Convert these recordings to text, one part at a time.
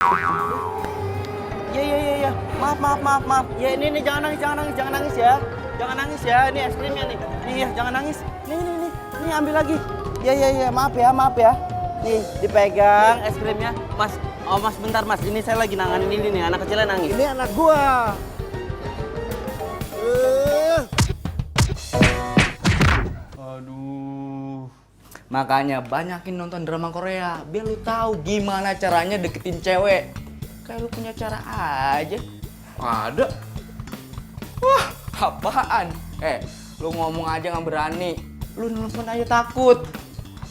Iya. Maaf. Ya ini jangan nangis ya. Jangan nangis ya. Ini es krimnya nih. Iya, jangan nangis. Nih ambil lagi. Iya. Maaf ya. Nih, dipegang es krimnya. Mas, Mas bentar Mas. Ini saya lagi nanganin ini nih, anak kecilnya nangis. Ini anak gua. Aduh. Makanya banyakin nonton drama Korea biar lu tahu gimana caranya deketin cewek. Kayak lu punya cara aja. Ada. Wah, apaan? Lu ngomong aja nggak berani. Lu nelfon aja takut.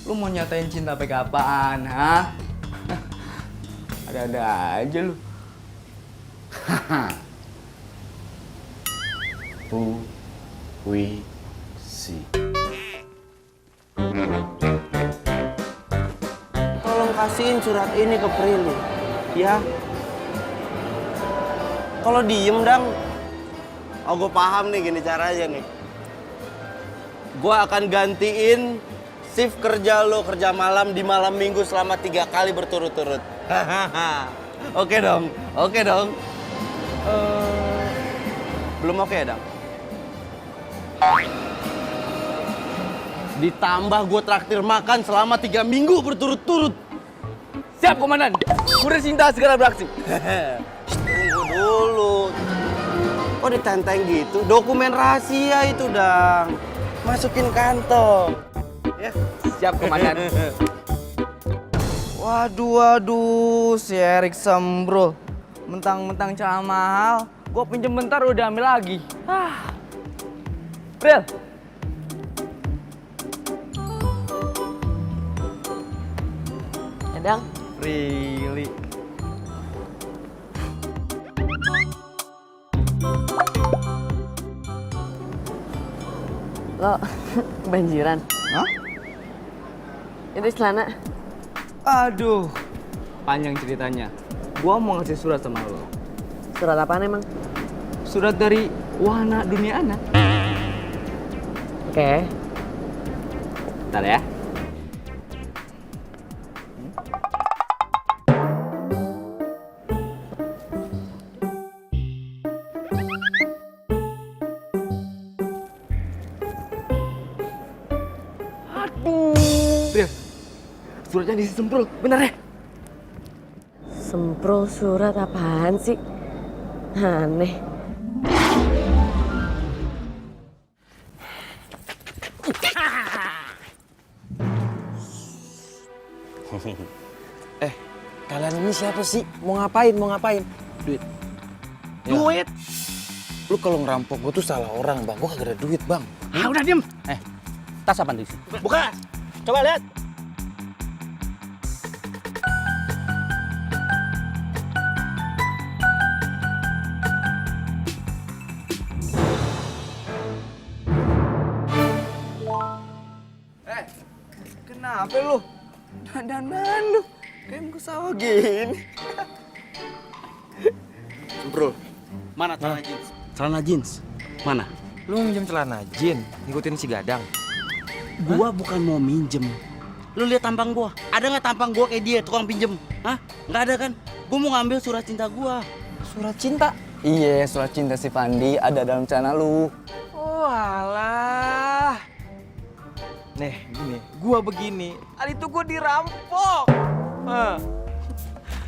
Lu mau nyatain cinta pakai apaan, ha? Ada-ada aja lu. Who we see. Tolong kasihin surat ini ke Prilly, ya. Kalau diem dang, gue paham nih gini caranya nih. Gue akan gantiin shift kerja lo kerja malam di malam minggu selama 3 kali berturut-turut. Oke dong. Belum oke ya, Dang? Ditambah gue traktir makan selama 3 minggu berturut-turut. Siap, Komandan. Kurir Cinta segera beraksi. Tunggu dulu. Kok ditenteng gitu? Dokumen rahasia itu, Dang. Masukin kantong. Ya. Siap, Komandan. Waduh, si Erik sembro. Mentang-mentang celana mahal, gua pinjem bentar udah ambil lagi. Bril. Dang, Really? lo kebanjiran. Hah? Itu celana. Aduh, panjang ceritanya. Gua mau ngasih surat sama lo. Surat apaan emang? Surat dari Wahana Dunia Anak. Oke. Bentar ya. Aduh. Suratnya diisi semprul, bener ya? Semprol surat apaan sih? Aneh. Kalian ini siapa sih? Mau ngapain? Duit. Duit. Lu kalau ngerampok gua tuh salah orang, Bang. Gua kagak ada duit, Bang. Udah diem. Tas apa nih? Buka. Coba lihat. Kenapa lu? Dandan lu. Kayak muka sawah gini. Bro, mana celana jeans? Celana jeans? Mana? Lu minjem celana jin, ngikutin si Gadang. Gua bukan mau minjem. Lu lihat tampang gua. Ada nggak tampang gua kayak dia tukang pinjem? Hah? Nggak ada kan? Gua mau ngambil surat cinta gua. Surat cinta? Iya, surat cinta si Pandi ada dalam celana lu. Oh alah. Nih, gini. Gua begini. Tadi tuh gua dirampok.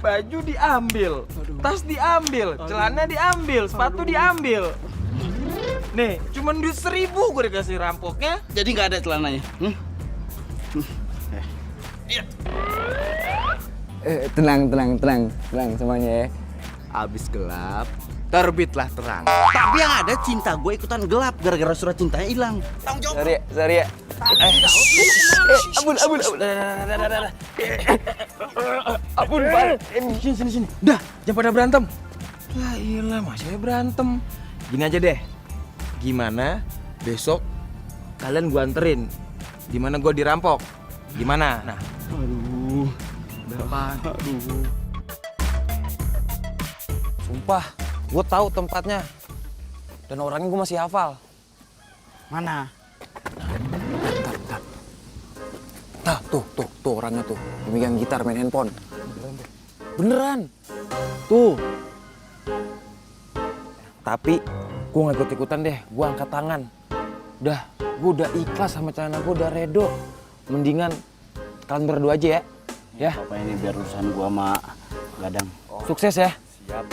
Baju diambil, tas diambil, celana diambil, sepatu diambil. Nih, cuman duit 1.000 gue dikasih rampoknya. Jadi nggak ada celananya. Tenang semuanya ya. Abis gelap, terbitlah terang. Tapi yang ada cinta gue ikutan gelap gara-gara surat cintanya hilang. Tanggung jawab. Sorry ya. Ampun. Ampun, Pak. Sini. Dah, jangan pada berantem. Ya iyalah, masih berantem. Gini aja deh. Gimana besok kalian gua anterin di mana gua dirampok? Gimana? Nah. Aduh. Sumpah, gua tahu tempatnya. Dan orangnya gua masih hafal. Mana? Tuh orangnya tuh. Memegang gitar, main handphone. Beneran. Tuh. Tapi gue gak ikut-ikutan deh, gue angkat tangan. Udah, gue udah ikhlas sama celana gue, udah redo. Mendingan kalian berdua aja ya. Ya. Apa ini biar urusan gua sama Gadang. Sukses ya. Siap.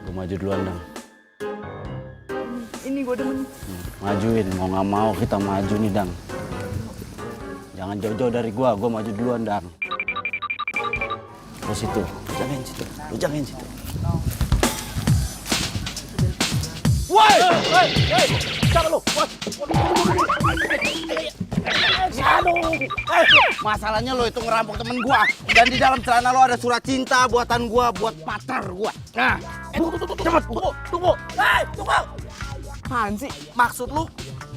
Gua maju duluan, Dang. Ini gue demen. Majuin, mau nggak mau kita maju nih, Dang. Jangan jauh-jauh dari gua maju duluan, Dang. Terus situ, jagain situ, lu jagain situ. Woi! Siapa lu? Aduh! Masalahnya lo itu ngerampok temen gua. Dan di dalam celana lo ada surat cinta buatan gua buat pacar gua. Nah, cepet, tunggu. Tunggu. Apaan sih? Maksud lu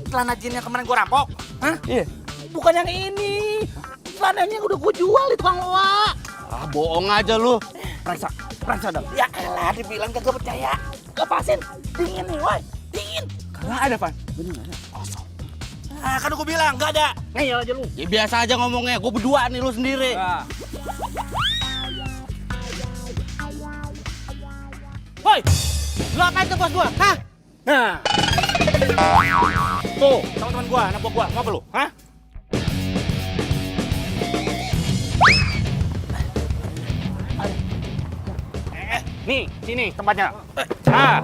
celana jin yang kemarin gua rampok? Hah? Iya. Bukan yang ini. Celananya udah gua jual di tukang loa. Ah, bohong aja lu. Periksa dong. Ya elah, dibilang kagak percaya. Lepasin. Dingin nih, woi. Dingin. Kagak ada, Pan. Bener nggak ada? Kosong. Ah, kan gua bilang nggak ada. Ngeyel aja lu. Ya biasa aja ngomongnya. Gua berdua nih, lu sendiri. Nah. Woi, lu apain tuh bos gua? Hah? Nah. Tuh, teman-teman gua, anak buah gua. Mau apa lu? Hah? Nih, sini tempatnya. Ah.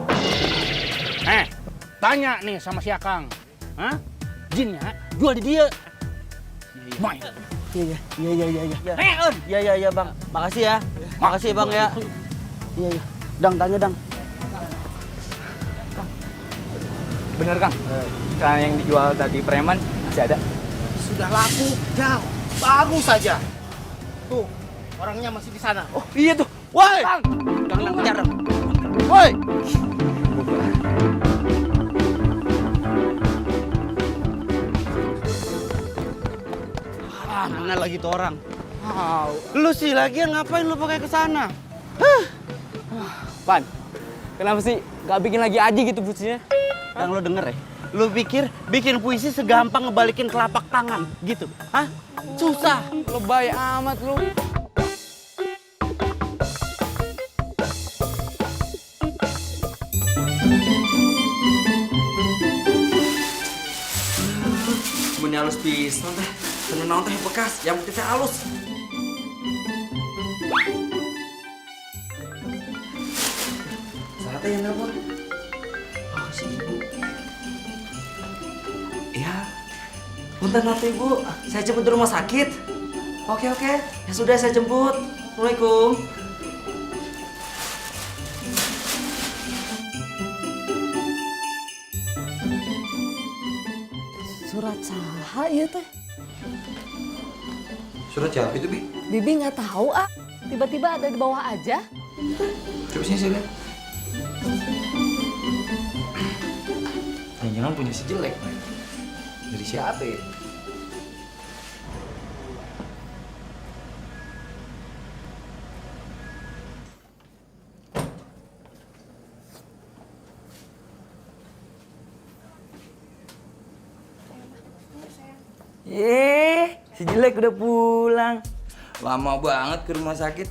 Tanya nih sama si Akang. Hah? Jinnya jual di dia. Mai. Iya. Iya, Bang. Makasih ya. Makasih, Bang ya. Iya. Dang, tanya, Dang. Bener, Kang. Celana yang dijual tadi preman masih ada. Sudah laku, jauh. Bagus saja. Tuh, orangnya masih di sana. Oh, iya tuh. Woi! Kang, Jangan kejar. Woi! Ah, mana lagi tuh orang? Lu sih lagian ngapain lu pakai ke sana? Pan, kenapa sih gak bikin lagi aja gitu puisinya? Yang lu denger ya? Lu pikir bikin puisi segampang ngebalikin telapak tangan gitu? Hah? Susah. Lebay amat lu. Bener halus pisan teh. Tenang teh bekas, yang penting teh halus. Saatnya yang nelpon. Oh, si ibu. Iya. Punten atuh ibu, saya jemput di rumah sakit. Oke. Ya sudah saya jemput. Assalamualaikum. Surat saha ieu teh? Surat siapa itu, Bi? Bibi nggak tahu ah. Tiba-tiba ada di bawah aja. Coba sini saya lihat. Jangan punya si jelek, Pak. Dari siapa ya? Si jelek udah pulang. Lama banget ke rumah sakit.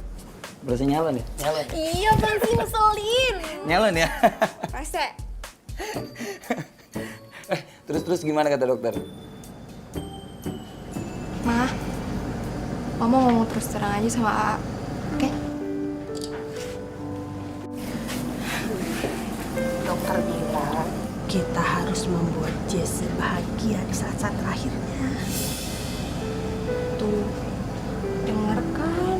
Berasa nyalon ya? Iya, Bang, sih ngeselin. Nyalon ya? Rese. Terus gimana kata dokter? Ma, Mama ngomong terus terang aja sama A, oke? Dokter bilang kita harus membuat Jessie bahagia di saat-saat terakhirnya. Tuh, denger kan?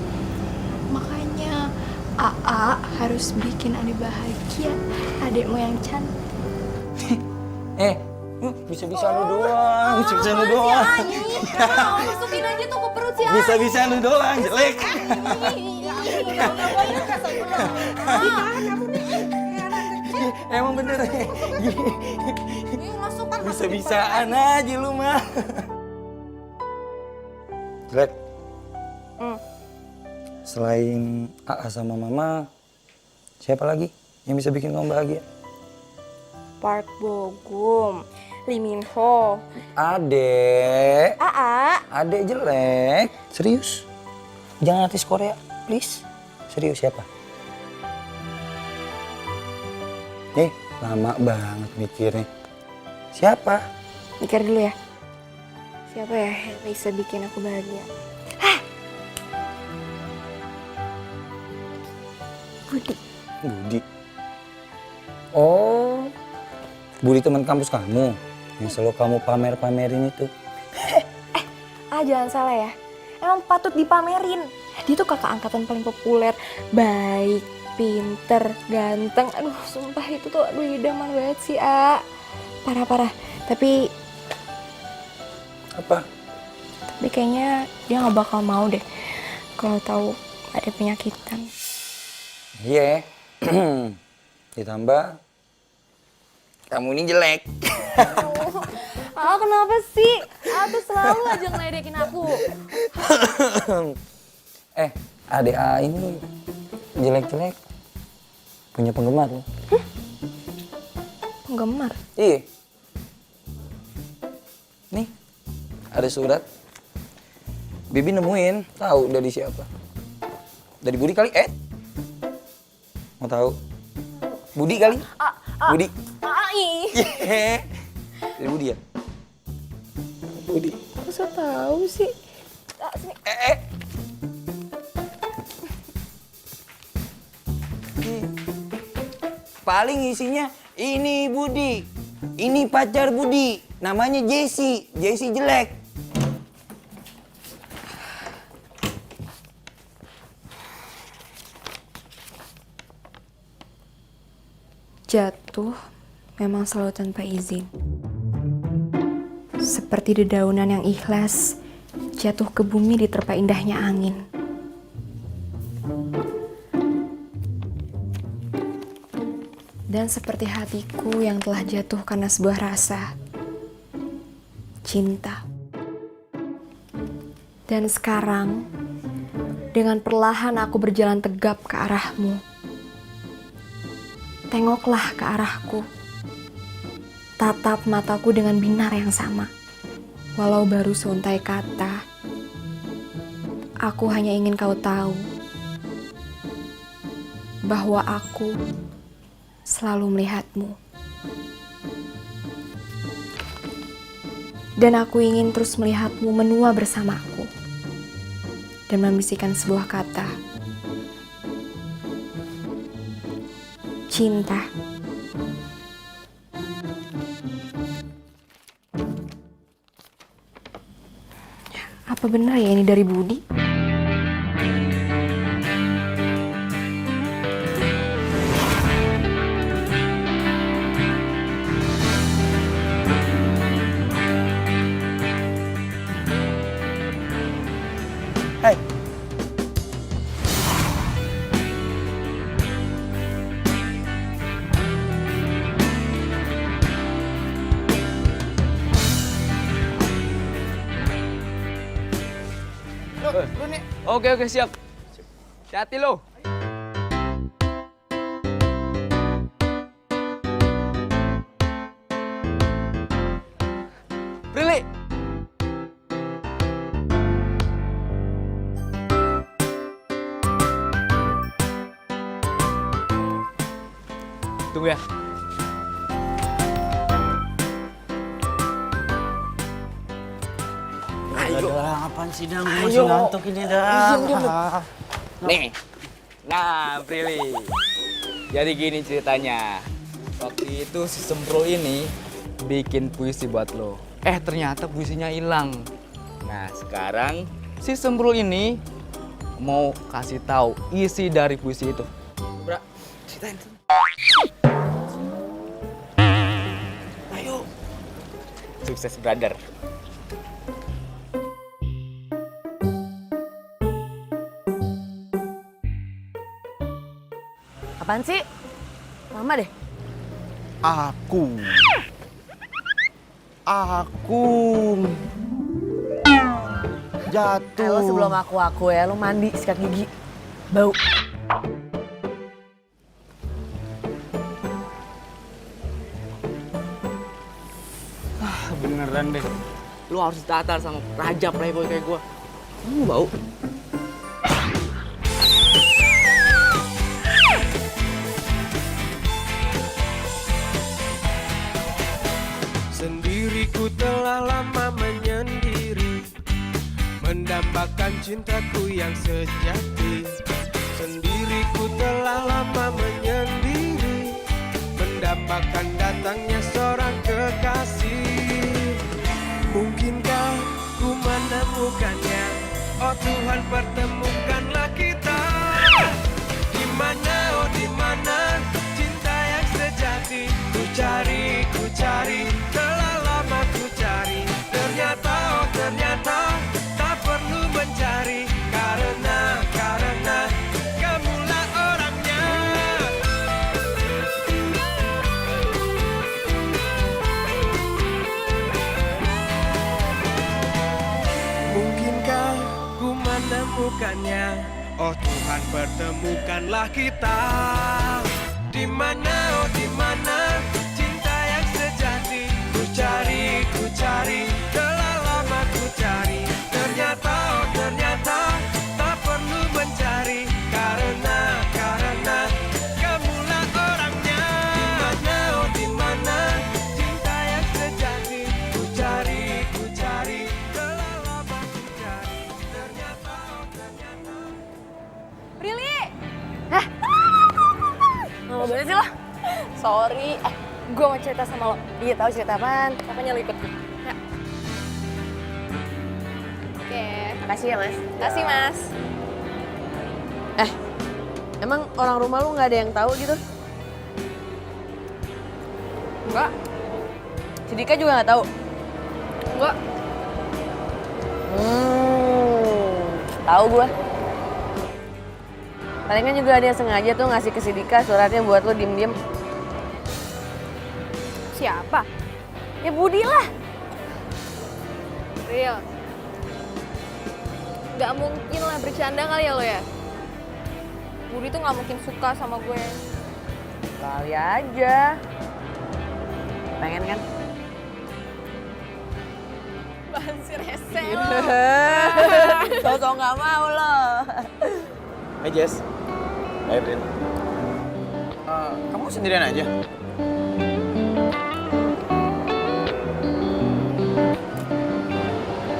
Makanya AA harus bikin Ade bahagia, adekmu yang cantik. Bisa-bisa lu doang. Bisa-bisa lu doang. Masukin aja tuh ke perut si A. Bisa-bisa lu doang, jelek. Emang bener. Bisa-bisaan aja lu mah. Jelek. Selain AA sama Mama, siapa lagi yang bisa bikin kamu bahagia? Park Bogum, Lee Min Ho, Adek. AA. Adek jelek. Serius? Jangan artis Korea. Please. Serius siapa? Lama banget mikirnya. Siapa? Mikir dulu ya. Siapa ya yang bisa bikin aku bahagia? Budi. Budi. Oh, Budi teman kampus kamu yang selalu kamu pamer-pamerin itu. Jangan salah ya. Emang patut dipamerin. Dia tuh kakak angkatan paling populer, baik, pinter, ganteng. Aduh, sumpah itu tuh idaman banget sih, Parah-parah. Tapi Apa? kayaknya dia nggak bakal mau deh kalau tahu ada penyakitan. Iya. Ditambah kamu ini jelek. Kenapa sih? Tuh selalu aja ngeledekin aku. Adek A ini jelek-jelek. Punya penggemar loh. Penggemar? Iya. Nih, ada surat. Bibi nemuin, tahu dari siapa? Dari Budi kali? Mau tahu? Budi kali? Budi. Dari Budi ya? Budi. Masa tahu sih? Sini. Paling isinya ini Budi. Ini pacar Budi. Namanya Jessie. Jessie jelek. Jatuh memang selalu tanpa izin. Seperti dedaunan yang ikhlas jatuh ke bumi diterpa indahnya angin. Dan seperti hatiku yang telah jatuh karena sebuah rasa cinta. Dan sekarang dengan perlahan aku berjalan tegap ke arahmu. Tengoklah ke arahku. Tatap mataku dengan binar yang sama. Walau baru seuntai kata, aku hanya ingin kau tahu bahwa aku selalu melihatmu. Dan aku ingin terus melihatmu menua bersamaku dan membisikkan sebuah kata, cinta. Apa benar ya ini dari Budi? Hai. Lu nih. Oke, siap. Hati-hati lo. Prilly. Tunggu ya. Ayo. Apaan sih, Dang? Gue masih ngantuk ini, Dang. Nih. Nah, Prilly. Jadi gini ceritanya. Waktu itu si Sempro ini bikin puisi buat lo. Ternyata puisinya hilang. Nah, sekarang si Sempro ini mau kasih tahu isi dari puisi itu. Bra, ceritain. Ayo. Sukses, brother. Apaan sih? Lama deh. Aku jatuh. Lo sebelum aku ya, lo mandi sikat gigi. Bau. Beneran deh. Lu harus ditatar sama raja playboy kayak gua. Kamu bau? Sendiriku telah lama menyendiri, mendambakan cintaku yang sejati. Sendiriku telah lama menyendiri, mendambakan datangnya seorang kekasih. Mungkinkah ku menemukannya? Oh Tuhan, pertemukanlah kita. Di mana, oh di mana cinta yang sejati? Ku cari, telah lama ku cari. Ternyata, oh ternyata tak perlu mencari, karena kamulah orangnya. Mungkinkah ku menemukannya? Oh Tuhan, pertemukanlah kita. Di mana, oh di mana cinta yang sejati? Ku cari, telah lama ku cari. Ternyata, oh ternyata tak perlu mencari, karena kamulah orangnya. Di mana, oh di mana cinta yang sejati? Ku cari, telah lama ku cari. Ternyata, oh ternyata. Prilly! Lama banget sih lo. Sorry, gue mau cerita sama lo. Iya, tahu cerita apaan? Makanya lo ikut gue. Ya. Oke. Makasih ya, Mas. Makasih, Mas. Emang orang rumah lu nggak ada yang tahu gitu? Enggak. Si Dika juga nggak tahu? Enggak. Tahu gue. Palingan juga ada yang sengaja tuh ngasih ke si Dika suratnya buat lo diem-diem. Siapa? Ya Budi lah. Real. Gak mungkin lah, bercanda kali ya lo ya? Budi tuh gak mungkin suka sama gue. Kali aja. Pengen kan? Bahan si rese lo. Tau-tau nggak mau lo. Hai Jess. Hai Prin. Kamu sendirian aja?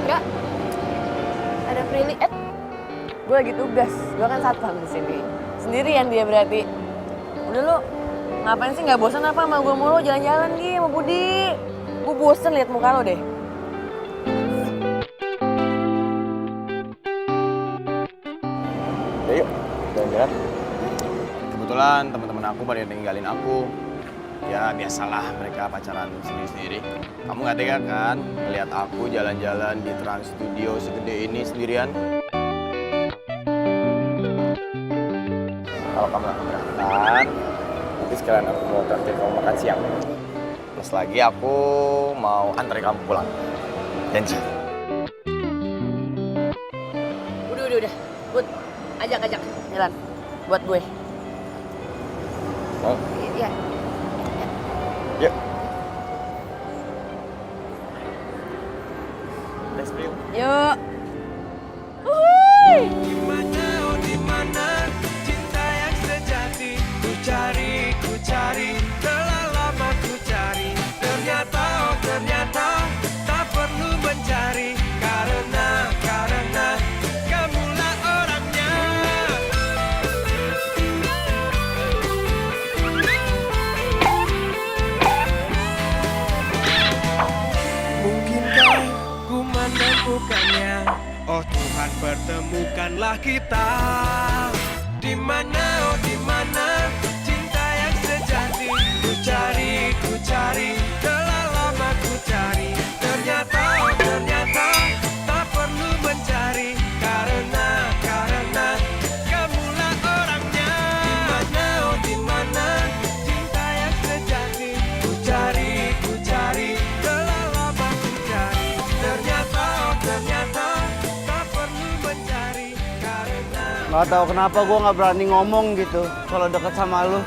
Enggak. Ada Prilly. Gue lagi tugas. Gue kan satpam di sini. Sendirian dia berarti. Udah lo, ngapain sih nggak bosan apa sama gue mulu jalan-jalan Gi sama Budi? Gue bosen liat muka lo deh. Ya yuk, jalan-jalan. Kebetulan teman-teman aku pada ninggalin aku. Ya biasalah mereka pacaran sendiri-sendiri. Kamu nggak tega kan melihat aku jalan-jalan di Trans Studio segede ini sendirian? Kalau kamu nggak keberatan, nanti sekalian aku mau traktir kamu makan siang. Plus lagi aku mau antar kamu pulang. Janji. Udah. Bud, ajak jalan buat gue. Mau? Iya. Yuk. Let's go. Yuk. Di mana, oh di mana cinta yang sejati? Ku cari, telah lama ku cari. Ternyata, oh ternyata tak perlu mencari, karena kamulah orangnya. Mungkinkah ku menemukannya? Oh Tuhan, pertemukanlah kita. Di mana, oh di mana cinta yang sejati? Ku cari, telah lama ku cari. Ternyata, oh ternyata tak perlu mencari, karena kamulah orangnya. Di mana, oh di mana cinta yang sejati? Ku cari, telah lama ku cari. Ternyata, oh ternyata tak perlu mencari, karena Gak tahu kenapa gue nggak berani ngomong gitu kalau deket sama lu.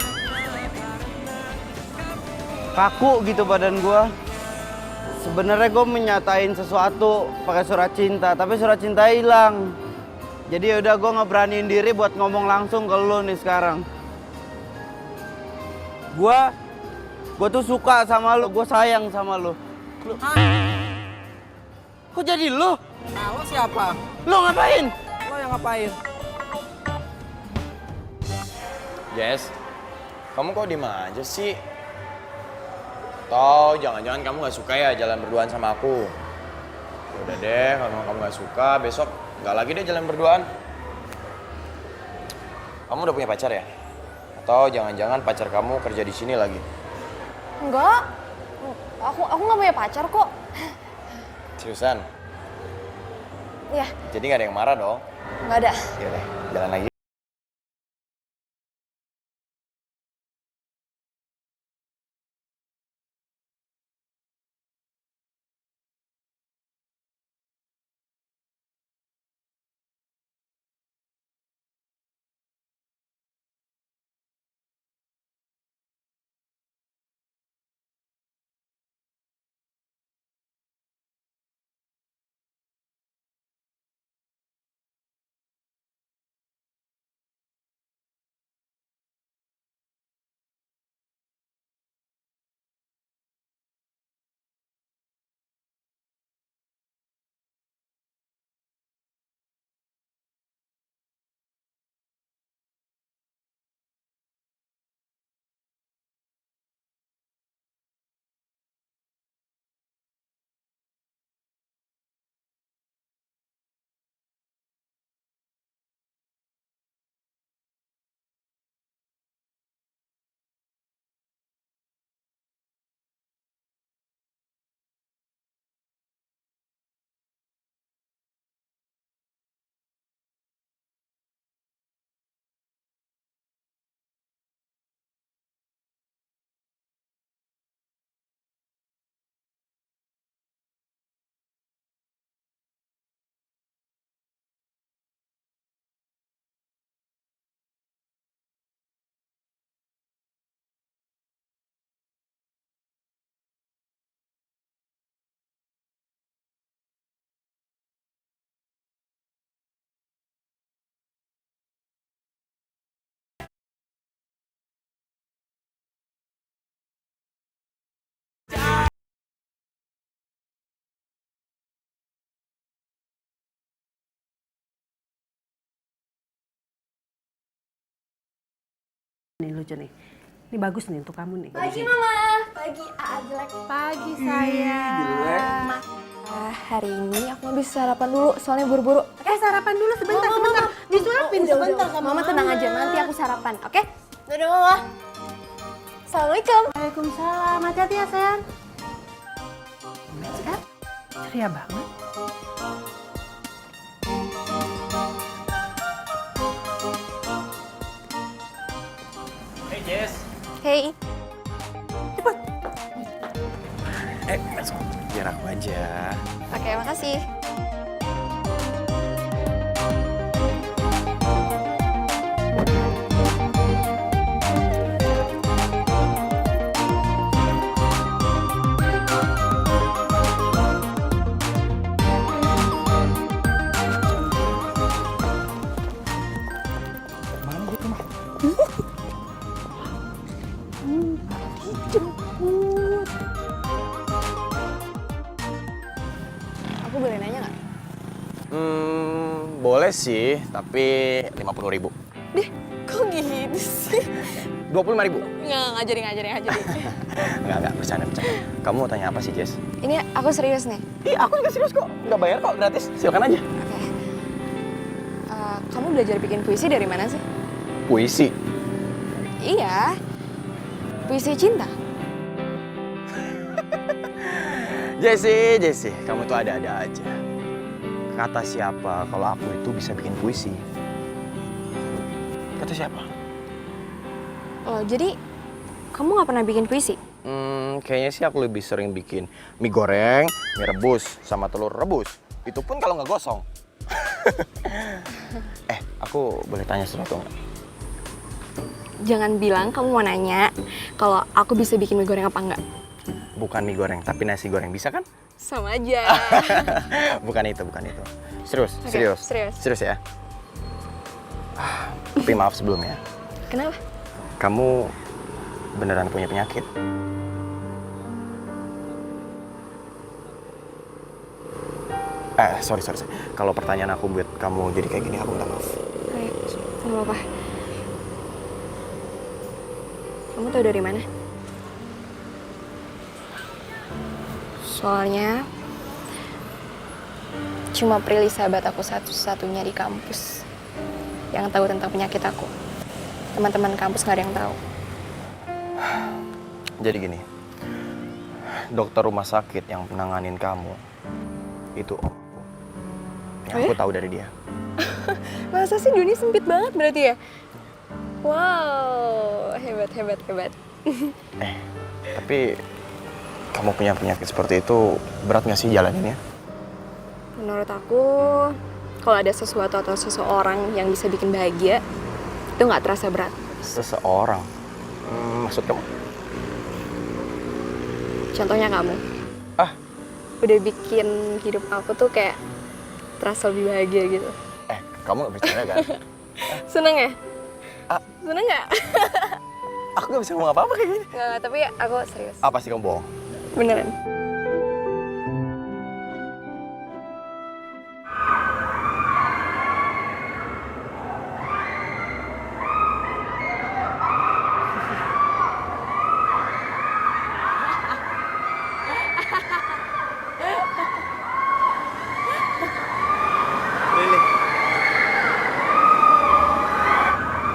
Kaku gitu badan gue. Sebenarnya gue menyatain sesuatu pakai surat cinta, tapi surat cinta hilang. Jadi udah gue nggak beraniin diri buat ngomong langsung ke lu nih sekarang. Gue tuh suka sama lu, gue sayang sama lu. Kok jadi lo? Nah, lo siapa? Lo ngapain? Lo yang ngapain? Jess, kamu kok diem aja sih? Atau jangan-jangan kamu gak suka ya jalan berduaan sama aku? Udah deh, kalau kamu gak suka, besok gak lagi deh jalan berduaan. Kamu udah punya pacar ya? Atau jangan-jangan pacar kamu kerja di sini lagi? Enggak, aku nggak punya pacar kok. Seriusan? Ya, Jadi gak ada yang marah dong? nggak ada. Yaudah, jalan lagi. Nih lucu nih. Ini bagus nih untuk kamu nih. Pagi Mama, pagi jelek. Pagi sayang. Hari ini aku mau bisa sarapan dulu, soalnya buru-buru. Sarapan dulu sebentar. Disuapin sebentar sama Mama tenang aja, nanti aku sarapan, oke? Dadah Mama. Assalamualaikum. Waalaikumsalam. Hati-hati ya sayang. Ceria banget. Hey Jess. Hey. Masuk. Biar aku aja. Oke, makasih. Aku boleh nanya nggak? Boleh sih, tapi 50.000. Deh, kok gitu sih? 25.000. Nggak, ngajarin. Enggak, bercanda. Kamu mau tanya apa sih, Jess? Ini aku serius nih. Ih, aku juga serius kok. Nggak bayar kok, gratis. Silakan aja. Oke. Kamu belajar bikin puisi dari mana sih? Puisi. Iya. Puisi cinta. Jessie, kamu tuh ada-ada aja. Kata siapa kalau aku itu bisa bikin puisi? Kata siapa? Oh, jadi kamu nggak pernah bikin puisi? Kayaknya sih aku lebih sering bikin mie goreng, mie rebus, sama telur rebus. Itu pun kalau nggak gosong. Aku boleh tanya sesuatu nggak? Jangan bilang kamu mau nanya kalau aku bisa bikin mie goreng apa enggak. Bukan mie goreng, tapi nasi goreng. Bisa kan? Sama aja. bukan itu. Serius, Oke, serius. Serius ya? Tapi maaf sebelumnya. Kenapa? Kamu beneran punya penyakit? Sorry. Kalau pertanyaan aku buat kamu jadi kayak gini, aku minta maaf. Kayak, sama apa? Kamu tahu dari mana? Soalnya cuma Prilly sahabat aku satu-satunya di kampus yang tahu tentang penyakit aku. Teman-teman kampus nggak ada yang tahu. Jadi gini, dokter rumah sakit yang menanganin kamu itu om aku. Yang aku tahu dari dia. Masa sih dunia sempit banget berarti ya? Wow, hebat. Tapi kamu punya penyakit seperti itu, berat nggak sih jalaninnya? Menurut aku, kalau ada sesuatu atau seseorang yang bisa bikin bahagia, itu nggak terasa berat. Seseorang? Maksud kamu? Contohnya kamu. Udah bikin hidup aku tuh kayak terasa lebih bahagia gitu. Kamu nggak percaya kan? Seneng ya? Seneng nggak? Aku nggak bisa ngomong apa-apa kayak gini. Nggak, tapi aku serius. Apa sih kamu bohong? Beneran. Lili.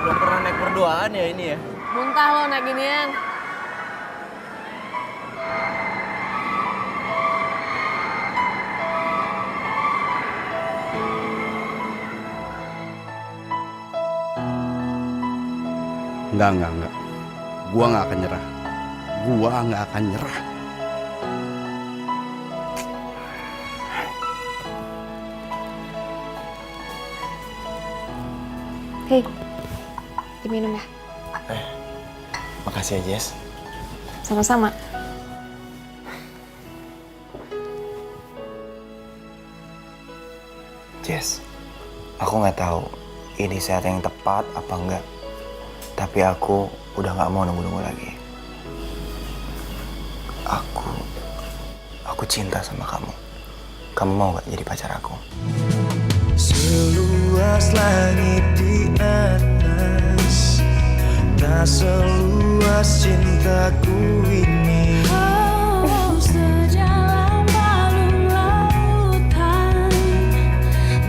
Belum pernah naik berduaan ya ini ya? Muntah lo naik ginian. Enggak. Gua nggak akan nyerah. Gua nggak akan nyerah. Hei, diminum ya? Makasih ya, Jess. Sama-sama. Jess, aku nggak tahu ini saat yang tepat apa enggak. Tapi aku udah nggak mau nunggu-nunggu lagi. Aku cinta sama kamu. Kamu mau nggak jadi pacar aku? Seluas langit di atas, tak seluas cintaku ini. Oh, sejalan balung lautan,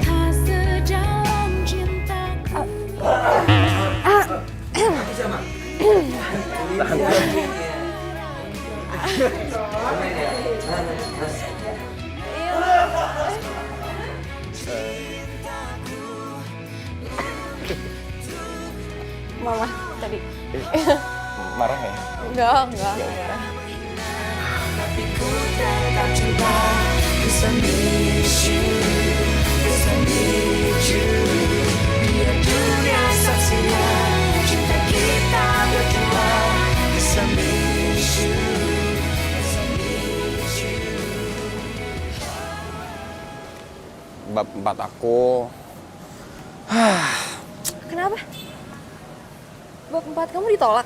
tak sejalan cintaku. Mama tadi. Marah nggak ya? Enggak marah. Tapi ku tetap cinta, 'cause I need you, 'cause I need you. Biar dunia saksikan cinta kita berdua, 'cause I need you, 'cause I need you. Bab 4 aku. Kenapa? Bab 4 kamu ditolak?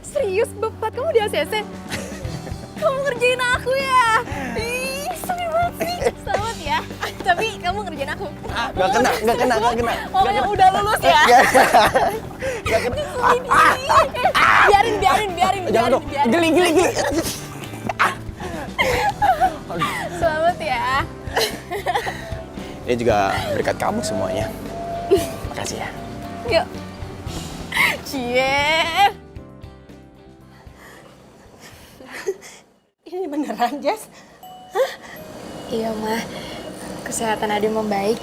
Serius, bab 4 kamu di ACC? Kamu ngerjain aku ya? Ih, sedih banget sih. Selamat ya. Tapi kamu ngerjain aku. Gak kena. Oh, yang udah lulus ya? Gak kena. Biarin. Jangan dong. Geli. Selamat ya. Ini juga berkat kamu semuanya. Makasih ya. Yuk. Cie. Ini beneran, Jess? Iya, Ma. Kesehatan Ade membaik.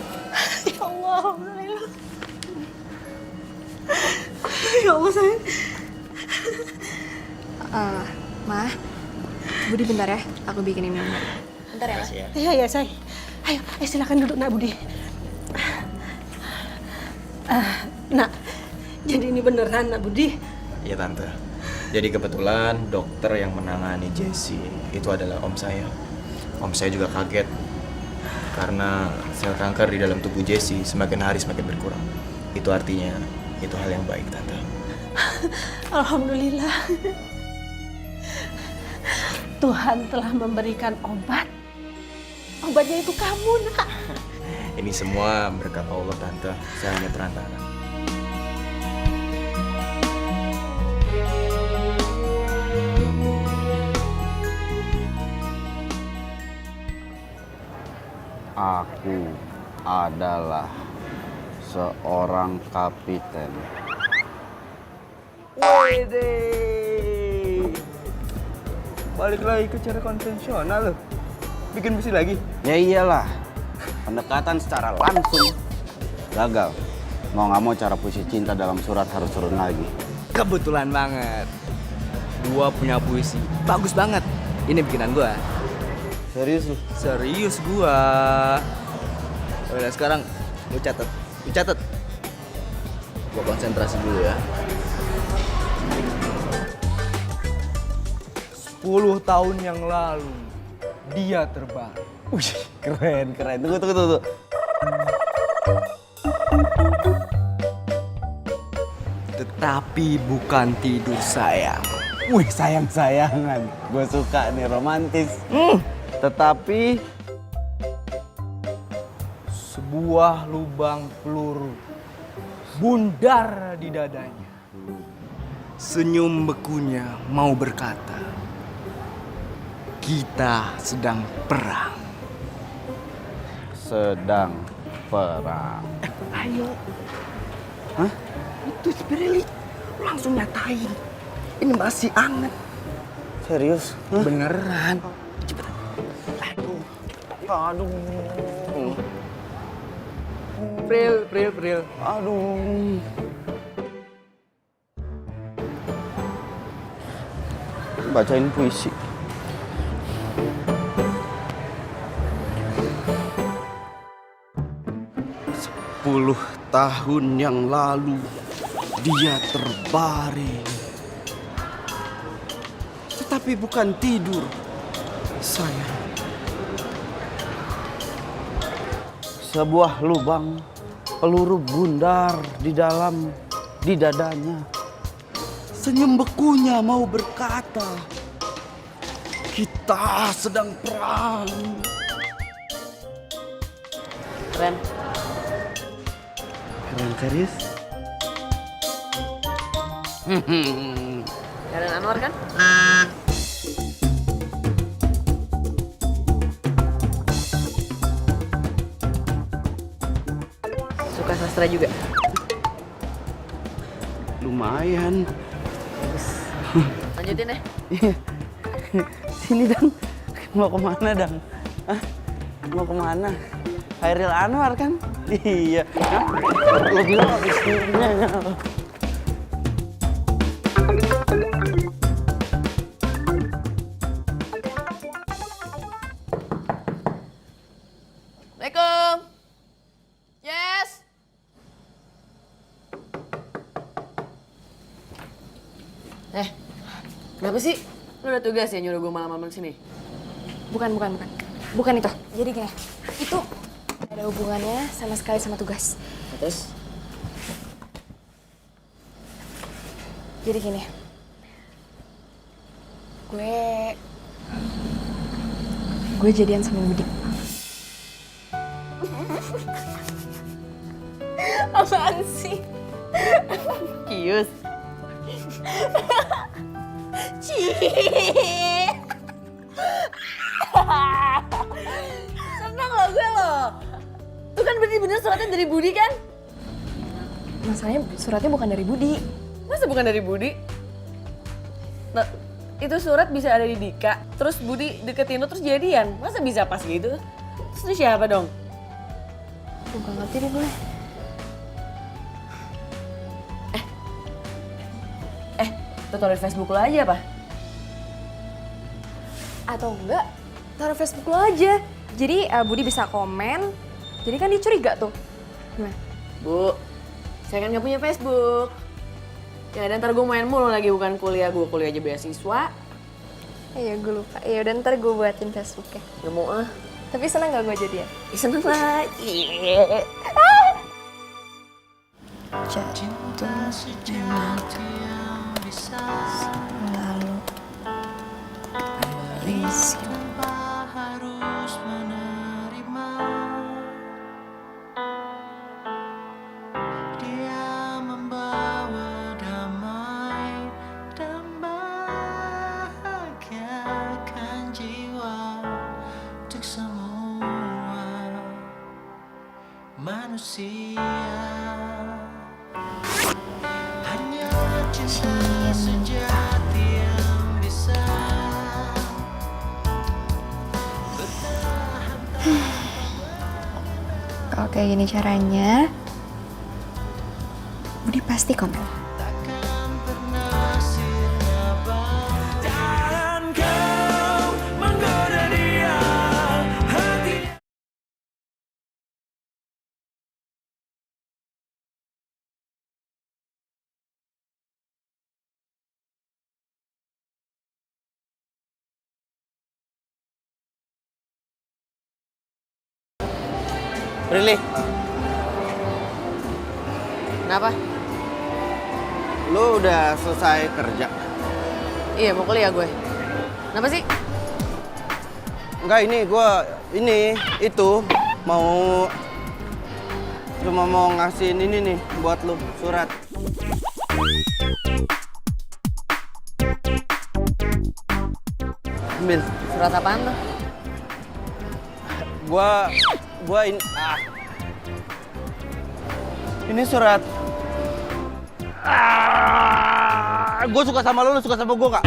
Ya Allah, alhamdulillah. Ya Allah, sayang. Ma, Budi bentar ya. Aku bikinin minum. Bentar ya, Ma. Iya, sayang. Ayo, silakan duduk, Nak Budi. Nak, jadi ini beneran, Nak Budi? Iya, Tante. Jadi kebetulan dokter yang menangani Jessie itu adalah om saya. Om saya juga kaget Karena sel kanker di dalam tubuh Jessie semakin hari semakin berkurang. Itu artinya itu hal yang baik, Tante. Alhamdulillah. Tuhan telah memberikan obat. Obatnya itu kamu, Nak. Ini semua berkat Allah, Tante. Saya hanya perantara. Aku adalah seorang kapiten. Wede. Balik lagi ke cara konvensional loh. Bikin puisi lagi. Ya iyalah, pendekatan secara langsung gagal. Mau nggak mau cara puisi cinta dalam surat harus turun lagi. Kebetulan banget. Gua punya puisi. Bagus banget. Ini bikinan gua. Serius lu? Serius gua. Udah sekarang lu catat. Lu catat. Gua konsentrasi dulu ya. 10 tahun yang lalu dia terbang. Wih, keren. Tunggu. Tetapi bukan tidur sayang. Wih, sayang-sayangan. Gue suka nih, romantis. Tetapi Sebuah lubang peluru bundar di dadanya. Senyum bekunya mau berkata, kita sedang perang. sedang perang. Ayo. Hah? Itu Spirelli. Langsung nyatain. Ini masih anget. Serius? Beneran. Aduh. Pril. Aduh. Bacain puisi. Sepuluh tahun yang lalu dia terbaring. Tetapi bukan tidur, sayang. Sebuah lubang peluru bundar di dadanya. Senyum bekunya mau berkata, kita sedang perang. Keren. Keren serius? Karen Anwar kan? Suka sastra juga? Lumayan. Lanjutin deh. Sini Dang. Mau kemana Dang? Hah? Mau kemana? Hairil Anwar kan? Iya. Hah? Lo bilang habis filmnya. Assalamualaikum. Yes. Kenapa sih? Lu udah tugas ya nyuruh gue malam-malam sini? Bukan. Bukan itu. Jadi gini, itu ada hubungannya sama sekali sama tugas. Terus? Jadi gini, gue jadian sama Budi. Apaan sih? Kius. Senang loh gue loh. Itu kan bener-bener suratnya dari Budi kan? Masalahnya suratnya bukan dari Budi. Masa bukan dari Budi? Nah, itu surat bisa ada di Dika, terus Budi deketin lo terus jadian. Masa bisa pas gitu? Terus itu siapa dong? Gue gak ngerti deh gue. Lo taruh di Facebook lo aja apa? Atau enggak, taruh Facebook lo aja. Jadi Budi bisa komen, jadi kan dia curiga tuh. Gimana? Bu, saya kan gak punya Facebook. Ya dan ntar gue main mulu lagi, bukan kuliah. Gue kuliah aja beasiswa. Iya gue lupa. Ya udah ntar gue buatin Facebooknya. Gak mau ah. Tapi seneng gak gue jadian? Seneng lah. Jatuh sejenak lalu izin. Harus menerima dia membawa damai dan bahagiakan jiwa untuk semua manusia. Hanya cinta sejati yang bisa Kalau kayak gini caranya, Budi pasti komen. takkan pernah sirna. Jangan kau menggoda dia, hati. Prilly, Kenapa? lu udah selesai kerja? Iya, mau kuliah gue. Kenapa sih? Enggak, itu cuma mau ngasihin ini nih buat lu, surat. Ambil. Surat apaan tuh? Ini surat. Gue suka sama lu suka sama gue nggak?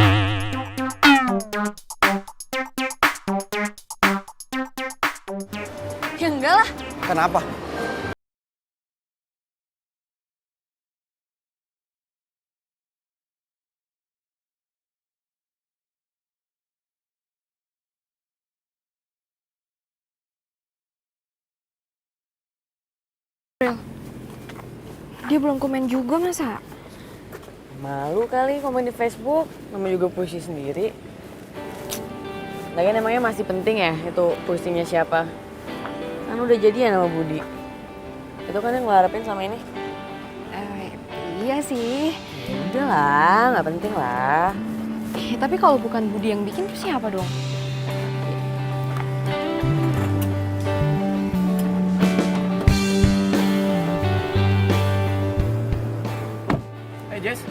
Ya enggak lah. Kenapa? Dia belum komen juga masa? Malu kali komen di Facebook, namanya juga puisi sendiri. Lagian emangnya masih penting ya itu puisinya siapa? Kan udah jadian sama Budi. Itu kan yang ngelarapin sama ini. Iya sih. Ya udah lah, nggak penting lah. Tapi kalau bukan Budi yang bikin tuh siapa dong? Hey Jess,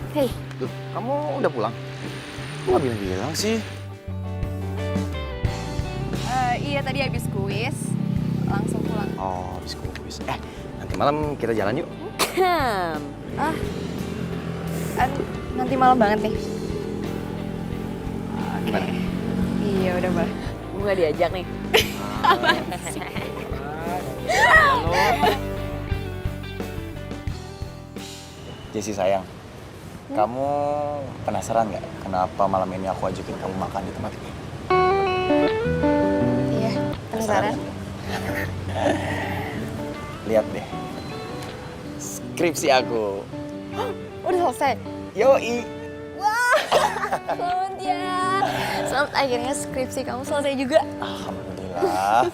Hei, kamu udah pulang? Kok nggak bilang-bilang sih? iya tadi habis kuis, langsung pulang. Oh, habis kuis. Nanti malam kita jalan yuk. Nanti malam banget nih. Gimana? Iya udah boleh. Gue nggak diajak nih. Jessie sayang, kamu penasaran nggak kenapa malam ini aku ajakin kamu makan di tempat ini? Iya, penasaran. Lihat deh, skripsi aku. Udah selesai. Yoi. Selamat ya. Selamat akhirnya skripsi kamu selesai juga. Alhamdulillah.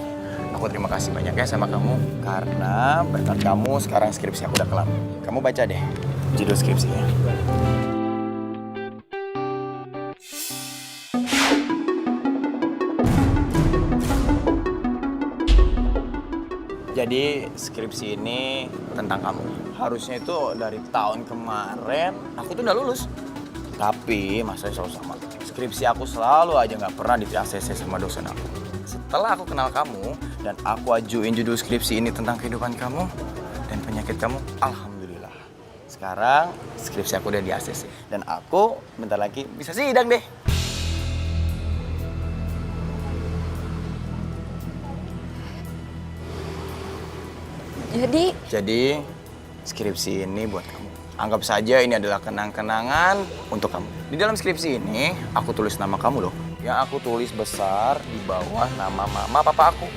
Aku terima kasih banyak ya sama kamu karena berkat kamu sekarang skripsi aku udah kelar. Kamu baca deh judul skripsinya. Jadi skripsi ini tentang kamu. Harusnya itu dari tahun kemarin aku tuh udah lulus. Tapi masalahnya selalu sama. Skripsi aku selalu aja nggak pernah di ACC sama dosen aku. Setelah aku kenal kamu dan aku ajuin judul skripsi ini tentang kehidupan kamu dan penyakit kamu, alhamdulillah. Sekarang skripsi aku udah di ACC dan aku bentar lagi bisa sidang deh. Jadi skripsi ini buat kamu. Anggap saja ini adalah kenang-kenangan untuk kamu. Di dalam skripsi ini aku tulis nama kamu loh. Yang aku tulis besar di bawah nama mama papa aku.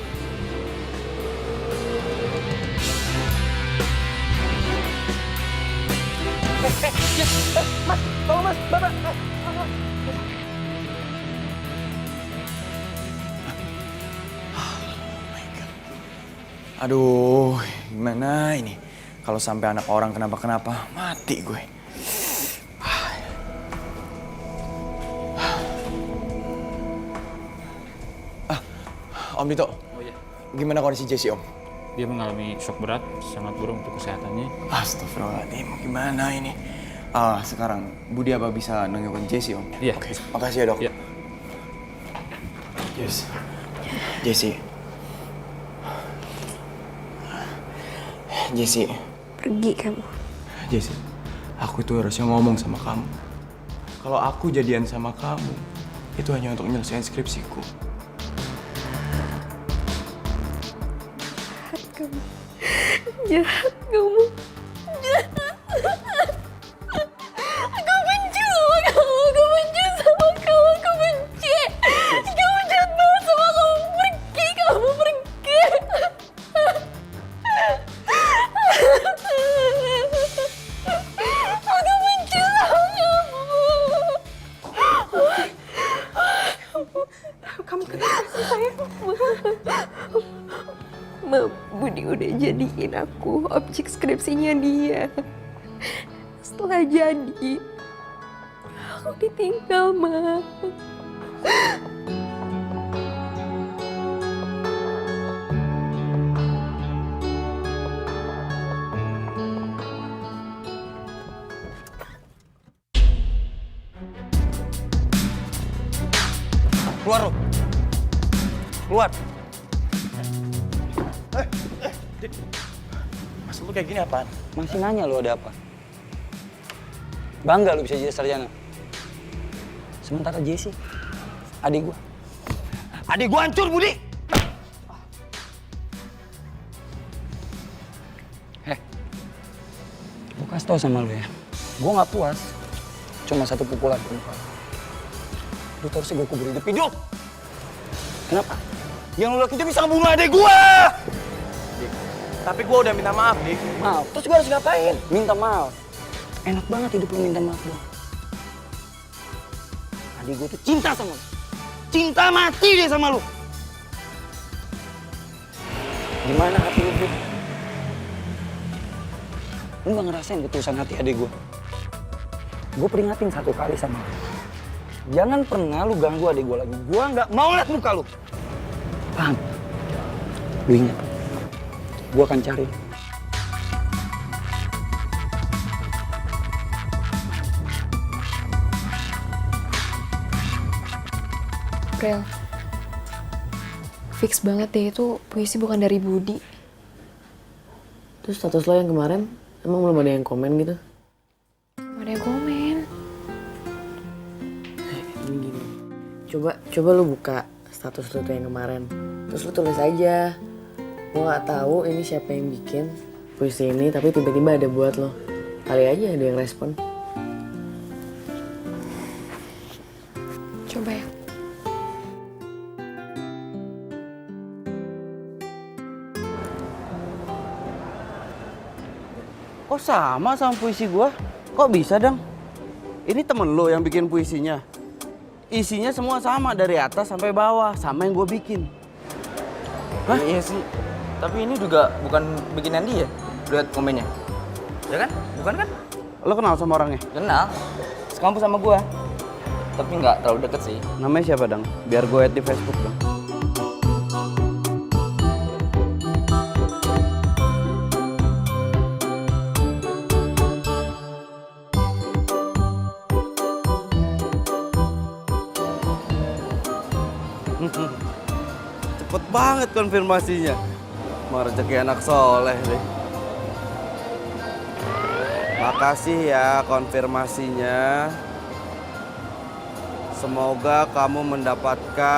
Mas, tolong mas, bapak. Aduh, gimana ini? Kalau sampai anak orang kenapa-kenapa, mati gue. Om Dito. Oh iya. Gimana kondisi Jesse, Om? Dia mengalami shock berat, sangat buruk untuk kesehatannya. Astagfirullahaladzim, gimana ini? Sekarang Budi apa bisa nengokin Jesse, Om? Iya. Oke, makasih ya, Dok. Iya. Yes. Jesse. Jesse. Pergi kamu. Jesse, aku itu harusnya ngomong sama kamu. Kalau aku jadian sama kamu, itu hanya untuk nyelesain skripsiku. Jahat kamu. Jahat. Aku benci sama kamu. Aku benci sama kamu. Aku benci. Kamu jahat banget sama kamu. Pergi, kamu pergi. Aku benci sama kamu. Kamu kenapa sih sayang? Ma, Budi udah jadiin aku objek skripsinya dia. Setelah jadi, aku ditinggal, Ma. Keluar lo. Keluar. Maksud lu kayak gini apaan? Masih nanya lu ada apa? Bangga lu bisa jadi sarjana. Sementara Jesse, adik gua. Adik gua hancur, Budi! Gua kasih tau sama lu ya. Gua nggak puas. Cuma satu pukulan ke muka lu. Lu harusnya gua kubur hidup-hidup. Kenapa? Yang lu lakuin itu bisa ngebunuh adik gua! Tapi gua udah minta maaf, Dik. Maaf, terus gue harus ngapain? Minta maaf. Enak banget hidup lu minta maaf doang. Adik gue tuh cinta sama lu. Cinta mati dia sama lu. Gimana hati lu, Bud? Lu gak ngerasain ketulusan hati adik gue? Gue peringatin satu kali sama lu. Jangan pernah lu ganggu adik gue lagi. Gue gak mau liat muka lu. Paham? Lu ingat? Gue akan cari. Rel, fix banget deh itu puisi bukan dari Budi. Terus status lo yang kemarin, emang belum ada yang komen gitu? Mana yang komen? Gini. Coba lu buka status lu tuh yang kemarin. Terus lu tulis aja. Gue gak tahu ini siapa yang bikin puisi ini, tapi tiba-tiba ada buat lo. Kali aja ada yang respon. Coba ya. Kok sama puisi gua? Kok bisa, Dang? Ini temen lo yang bikin puisinya. Isinya semua sama dari atas sampai bawah, sama yang gue bikin. Hah? Iya sih. Tapi ini juga bukan bikinan dia. Lihat komennya. Ya kan? Bukan kan? Lo kenal sama orangnya? Kenal. Sekampus sama gua. Tapi nggak terlalu deket sih. Namanya siapa, Dang? Biar gue add di Facebook, Dang. Cepet banget konfirmasinya. Mau rezeki anak soleh deh. Makasih ya konfirmasinya. Semoga kamu mendapatkan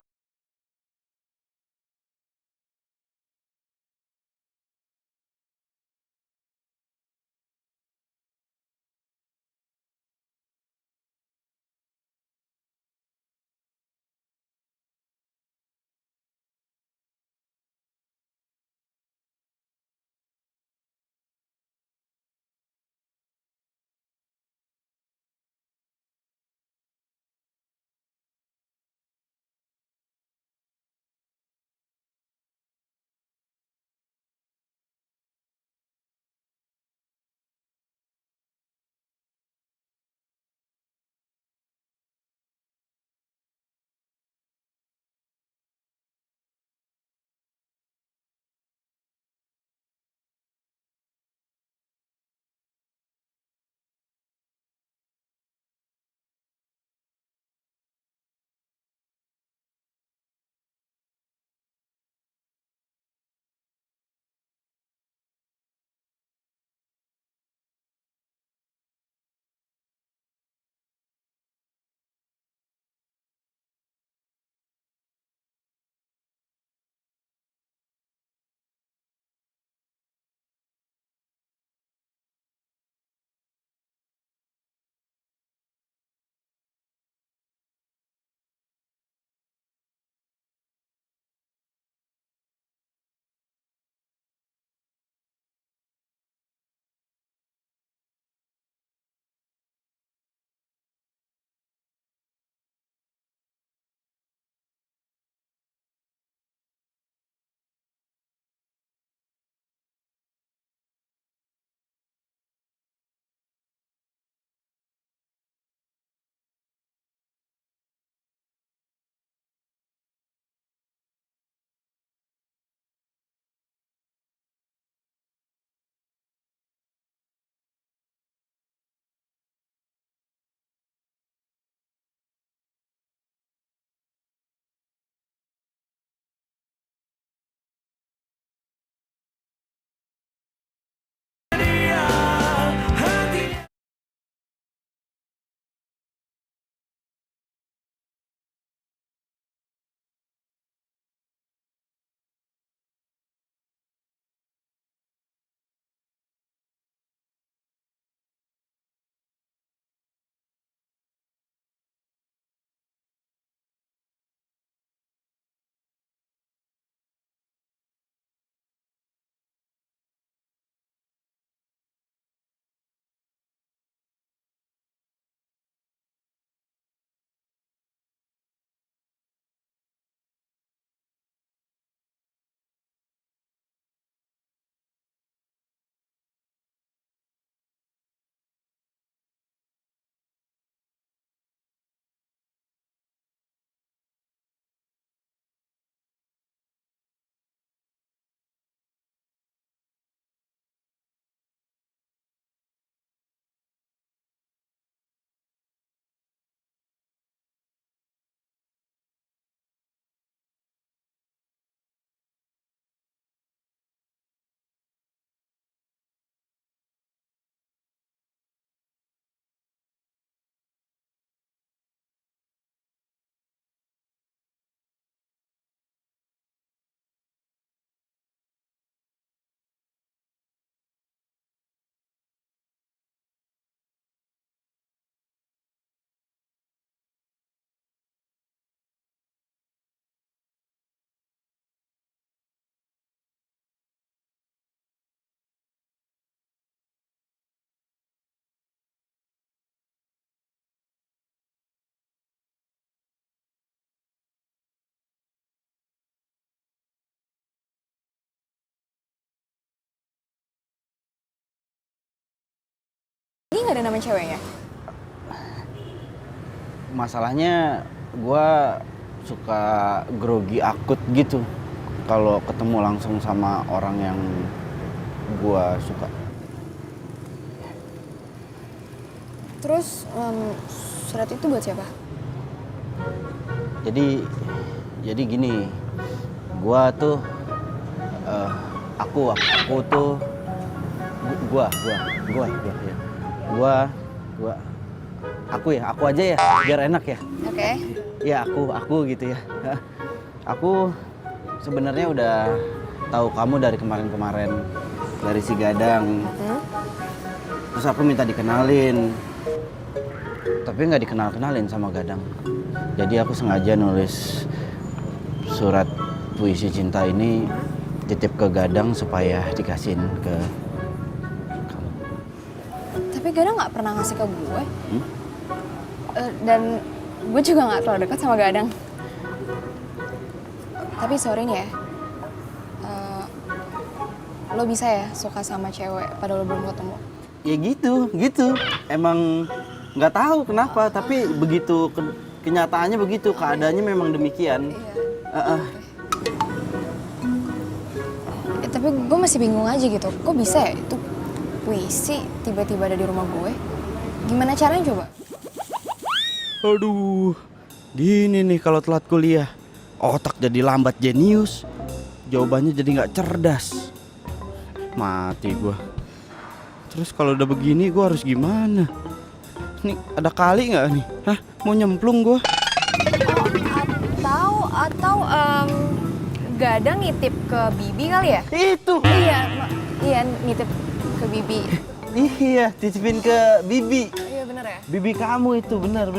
nggak ada nama ceweknya? Masalahnya gue suka grogi akut gitu kalau ketemu langsung sama orang yang gue suka. Terus surat itu buat siapa? Jadi gini, gue tuh aku tuh aku aja ya biar enak ya. Oke. Ya aku gitu ya. Aku sebenarnya udah tahu kamu dari kemarin dari si Gadang. Terus aku minta dikenalin, tapi nggak dikenalin sama Gadang. Jadi aku sengaja nulis surat puisi cinta ini titip ke Gadang supaya dikasihin ke kamu. Tapi Gadang nggak pernah ngasih ke gue. Dan gue juga nggak terlalu dekat sama Gadang. Tapi sorry nih ya, lo bisa ya suka sama cewek padahal lo belum ketemu? Ya gitu. Emang nggak tahu kenapa, tapi begitu kenyataannya begitu, keadaannya memang demikian. Iya. Tapi gue masih bingung aja gitu, kok bisa ya itu puisi tiba-tiba ada di rumah gue? Gimana caranya coba? Aduh, gini nih kalau telat kuliah, otak jadi lambat jenius, jawabannya jadi nggak cerdas, mati gue. Terus kalau udah begini gue harus gimana? Nih ada kali nggak nih? Hah, mau nyemplung gue? Atau Gadang nitip ke Bibi kali ya? Itu. Iya nitip ke Bibi. Iya, titipin ke Bibi. Iya bener ya? Bibi kamu itu benar.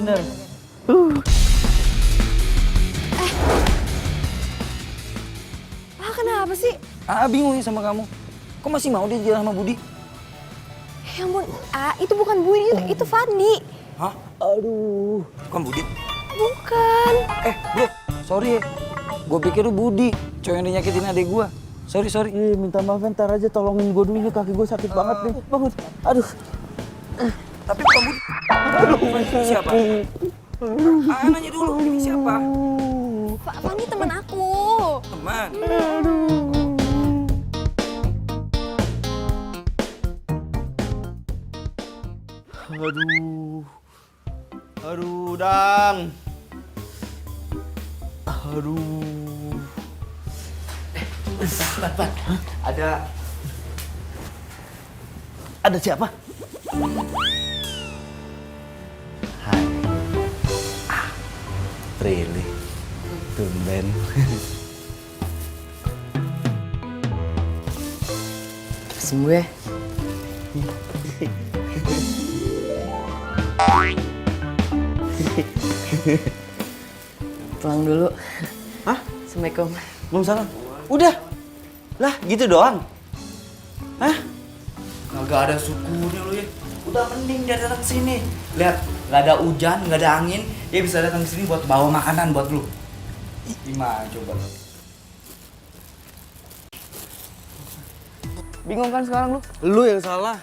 Kenapa sih? Bingung nih sama kamu. Kok masih mau dia jalan sama Budi? Ya ampun, itu bukan Budi, itu Fadli. Hah? Aduh, bukan Budi? Bukan. Bro, sorry ya. Gue pikir lu Budi, cowok yang dinyakitin adik gue. Sorry. Minta maaf, ntar aja tolongin gue dulu, kaki gue sakit banget nih. Bangun. Aduh. Tapi bukan Budi. Aduh, siapa? Nanya dulu, ini siapa? Fadli teman aku. Teman. Aduh, Dang. Aduh. Pan. Ada siapa? Hai. Prilly. Tumben. Pesan gue. Pulang dulu. Hah? Assalamualaikum. Waalaikumsalam. Udah. Lah, gitu doang. Hah? Kagak ada syukurnya lu ya. Udah mending dia datang sini. Lihat, nggak ada hujan, nggak ada angin, dia bisa datang sini buat bawa makanan buat lu. Gimana coba? Bingung kan sekarang lu? Lu yang salah.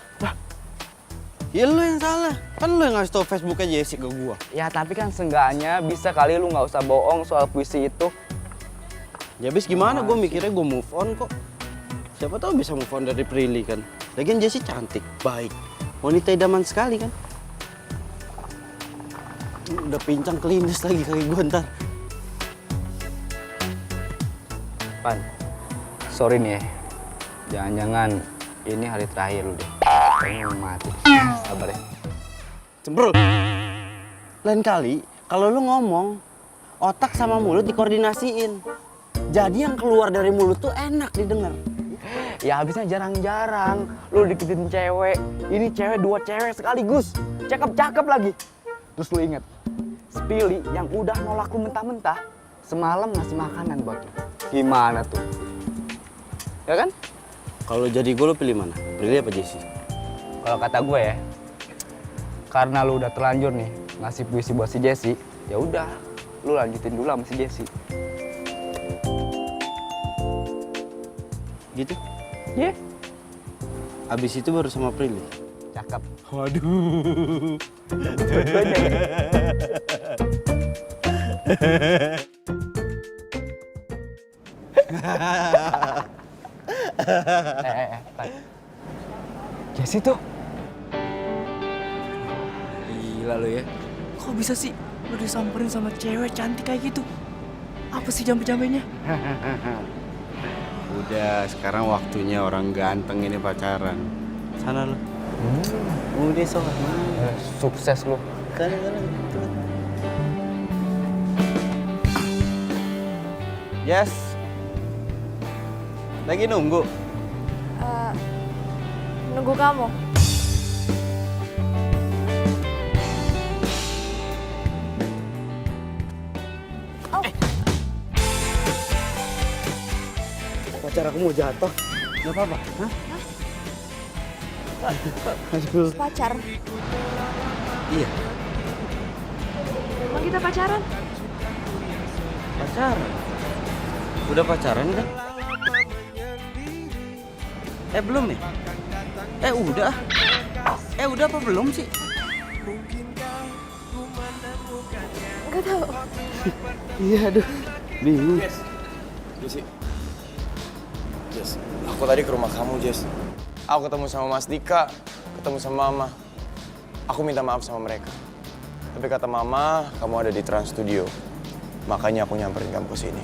Ya lu yang salah. Kan lu yang ngasih tau Facebooknya Jesse ke gua. Ya tapi kan seenggaknya bisa kali lu nggak usah bohong soal puisi itu. Ya abis gimana, gue mikirnya gue move on kok. Siapa tahu bisa move on dari Prilly kan. Lagian Jessie cantik, baik, wanita idaman sekali kan. Udah pincang kelindes lagi kaki gue ntar. Pan, sorry nih ya. Jangan-jangan ini hari terakhir lu deh. Kayaknya mau mati. Sabar ya. Cemberut. Lain kali kalau lu ngomong, otak sama mulut dikoordinasiin. Jadi yang keluar dari mulut tuh enak didengar. Ya habisnya jarang-jarang lu deketin cewek. Ini cewek, dua cewek sekaligus. Cakep-cakep lagi. Terus lu inget, Spilly yang udah nolak lu mentah-mentah semalam ngasih makanan buat lu. Gimana tuh? Ya kan? Kalau jadi gue, lu pilih mana? Prilly apa Jessie? Kalau kata gue ya, karena lu udah terlanjur nih ngasih puisi buat si Jessie, ya udah, lu lanjutin dulu sama si Jessie. Gitu? Iya. Abis itu baru sama Prilly. cakep. Waduh. Jesse tuh. Gila lo ya. Kok bisa sih lo disamperin sama cewek cantik kayak gitu? Apa sih jampe-jampenya? Udah, sekarang waktunya orang ganteng ini pacaran. Sana lu. Udah sok. Sukses lo. Sana. Yes. Lagi nunggu. Nunggu kamu. Pacar aku mau jatuh. Gak apa-apa. Hah? Aduh. Pacar. Iya. Emang kita pacaran? Pacaran. Udah pacaran kan? Belum ya? Udah. Udah apa belum sih? Gak tahu. Iya, aduh. Bingung. Jesse. Jess, aku tadi ke rumah kamu, Jess. Aku ketemu sama Mas Dika, ketemu sama Mama. Aku minta maaf sama mereka. Tapi kata Mama, kamu ada di Trans Studio. Makanya aku nyamperin kamu ke sini.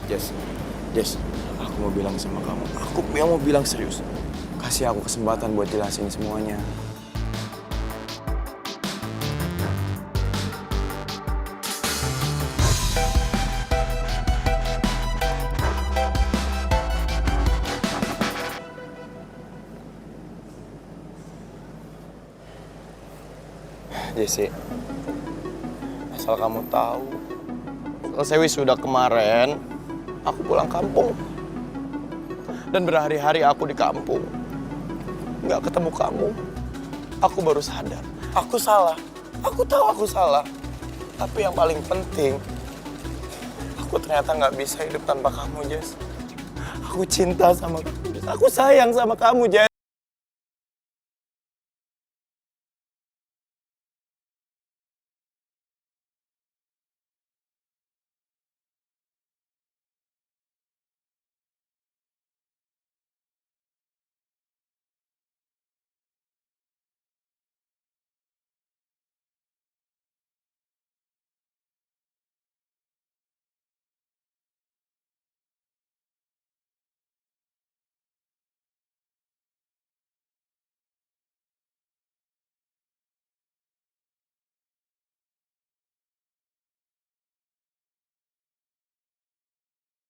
Jess, aku mau bilang sama kamu. Aku mau bilang serius. Kasih aku kesempatan buat jelasin semuanya. Jesse, asal kamu tahu, selesai wisuda kemarin, aku pulang kampung. Dan berhari-hari aku di kampung, nggak ketemu kamu. Aku baru sadar, aku salah. Aku tahu aku salah. Tapi yang paling penting, aku ternyata nggak bisa hidup tanpa kamu, Jess. Aku cinta sama kamu, Jess. Aku sayang sama kamu, Jess.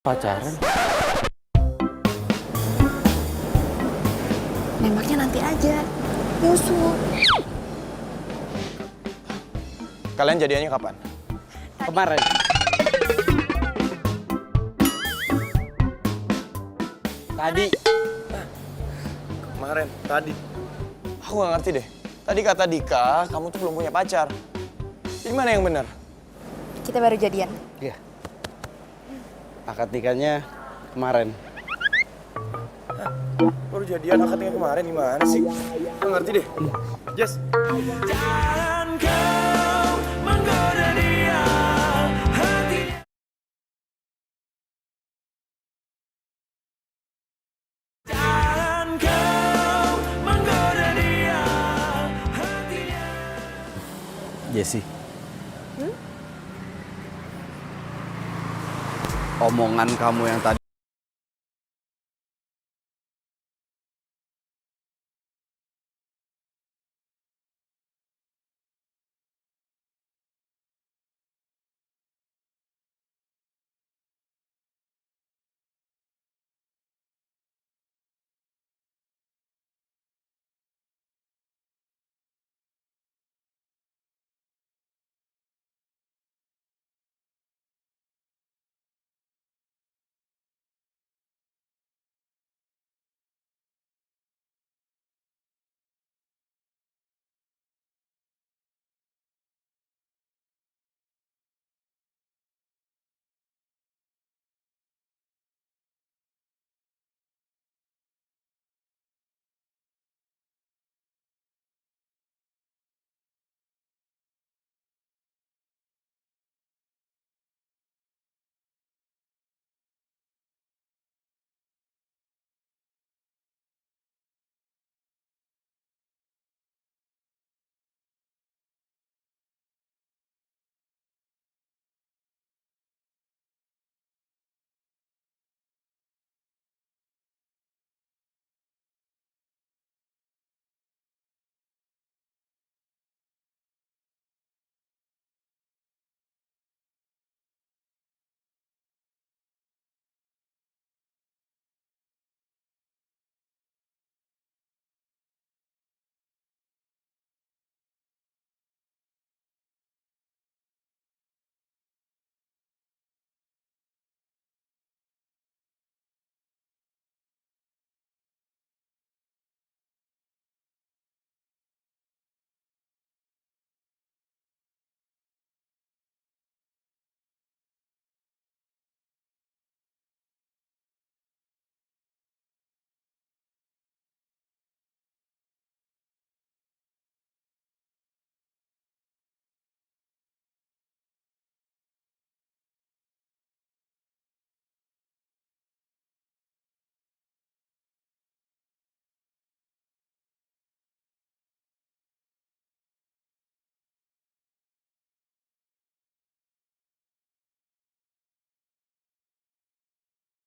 Pacaran? Nembaknya nanti aja. Nyusul. Kalian jadiannya kapan? Kemarin. Tadi. Kemarin, tadi. Aku nggak ngerti deh. Tadi kata Dika, kamu tuh belum punya pacar. Jadi mana yang benar? Kita baru jadian. Iya. Akad nikahnya kemarin. Baru jadian akad nikah kemarin, gimana sih? Nggak ngerti deh. Jess. Jangan kau menggoda dia, hatinya. Jangan kau menggoda dia, hatinya. Jesse. Omongan kamu yang tadi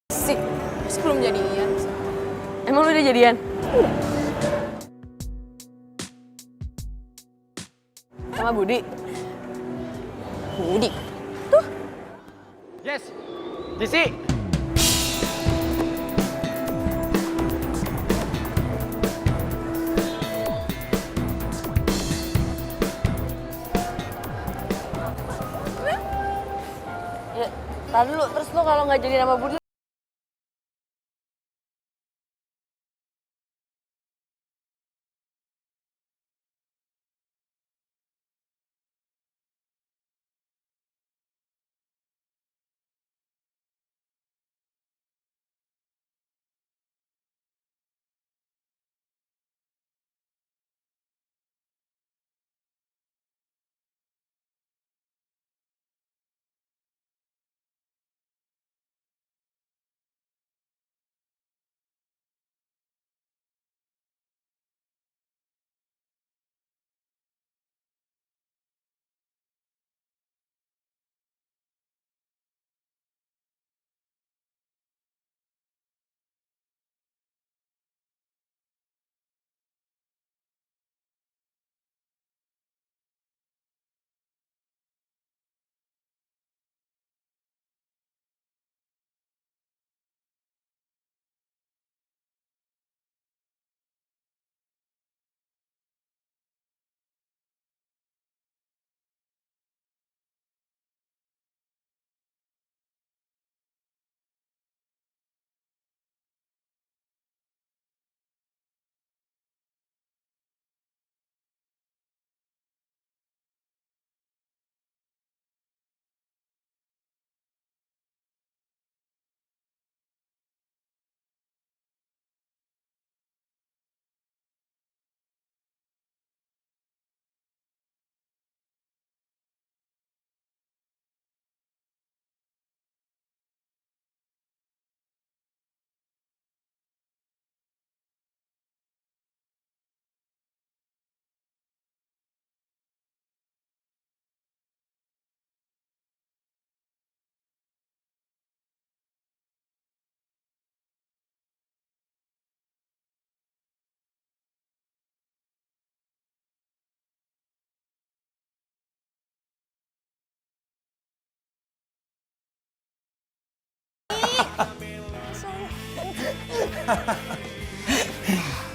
Sik, sebelum jadian. Emang lu udah jadian? Udah. Sama Budi? Budi? Tuh. Yes, Jesse. Ya, tar dulu. Terus lu kalau nggak jadi sama Budi,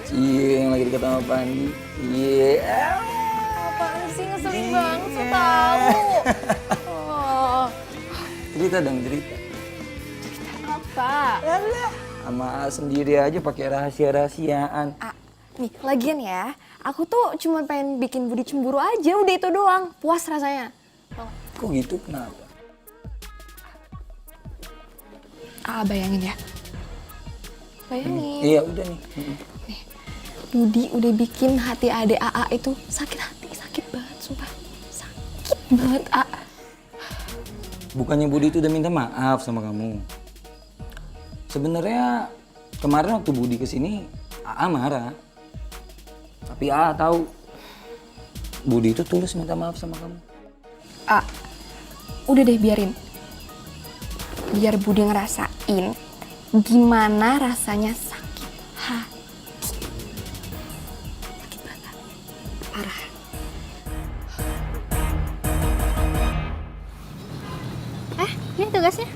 Cie, yang lagi deket sama Pandi. Iya. apaan sih ngeselin banget so tau. Oh, Cerita dong, cerita. apa? Sama A sendiri aja pakai rahasia-rahasiaan. Nih, lagian ya, aku tuh cuma pengen bikin Budi cemburu aja, udah itu doang. Puas rasanya. Kok gitu, kenapa? Bayangin ya. Bayangin. Iya, udah nih. Budi udah bikin hati adek AA itu sakit hati, sakit banget, sumpah. Sakit banget, A. Bukannya Budi itu udah minta maaf sama kamu. Sebenarnya kemarin waktu Budi kesini, AA marah. Tapi AA tahu Budi itu tulus minta maaf sama kamu. A, udah deh biarin. Biar Budi ngerasain gimana rasanya sakit hati. Sakit banget. Parah. Ini tugasnya.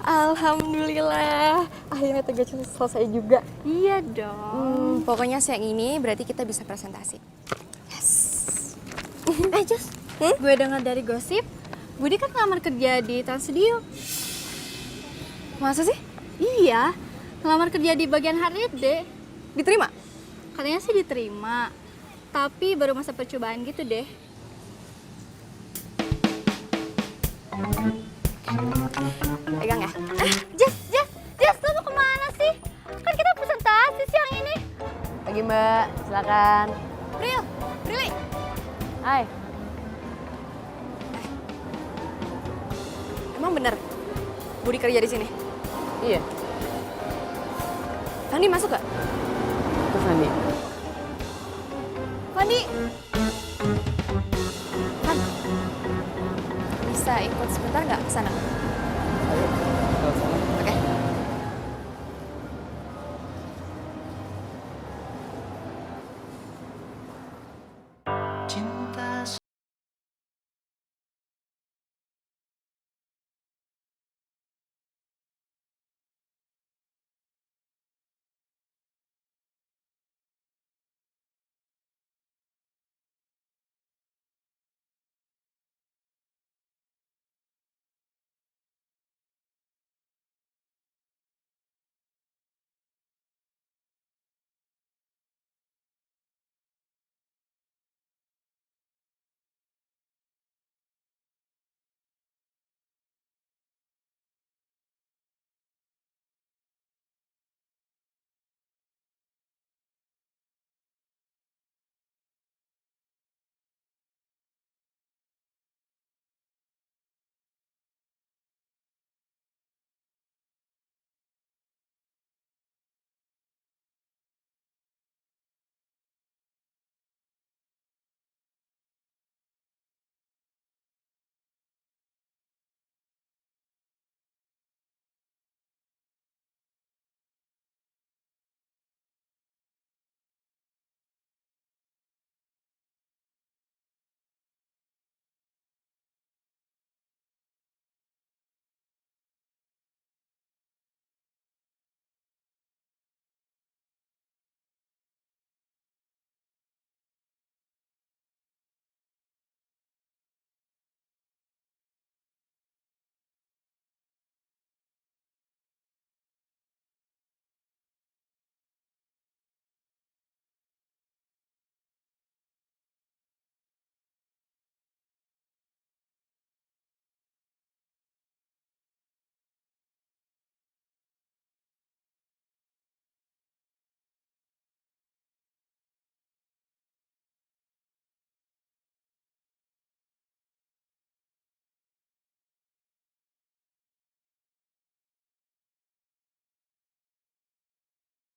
Alhamdulillah, akhirnya tugasnya selesai juga. Iya dong. Pokoknya siang ini berarti kita bisa presentasi. Yes. Just, gue dengar dari gosip, Budi kan ngelamar kerja di Trans Studio. Masa sih? Iya, ngelamar kerja di bagian HRD. Diterima? Katanya sih diterima, tapi baru masa percobaan gitu deh. Pegang ya. Just, lo mau kemana sih? Kan kita presentasi siang ini. Pagi Mbak, silakan. Prilly. Hai. Emang bener Budi kerja di sini? Iya, Fandi masuk gak? terus Andi. Fandi. Bisa ikut sebentar nggak ke sana? Oke.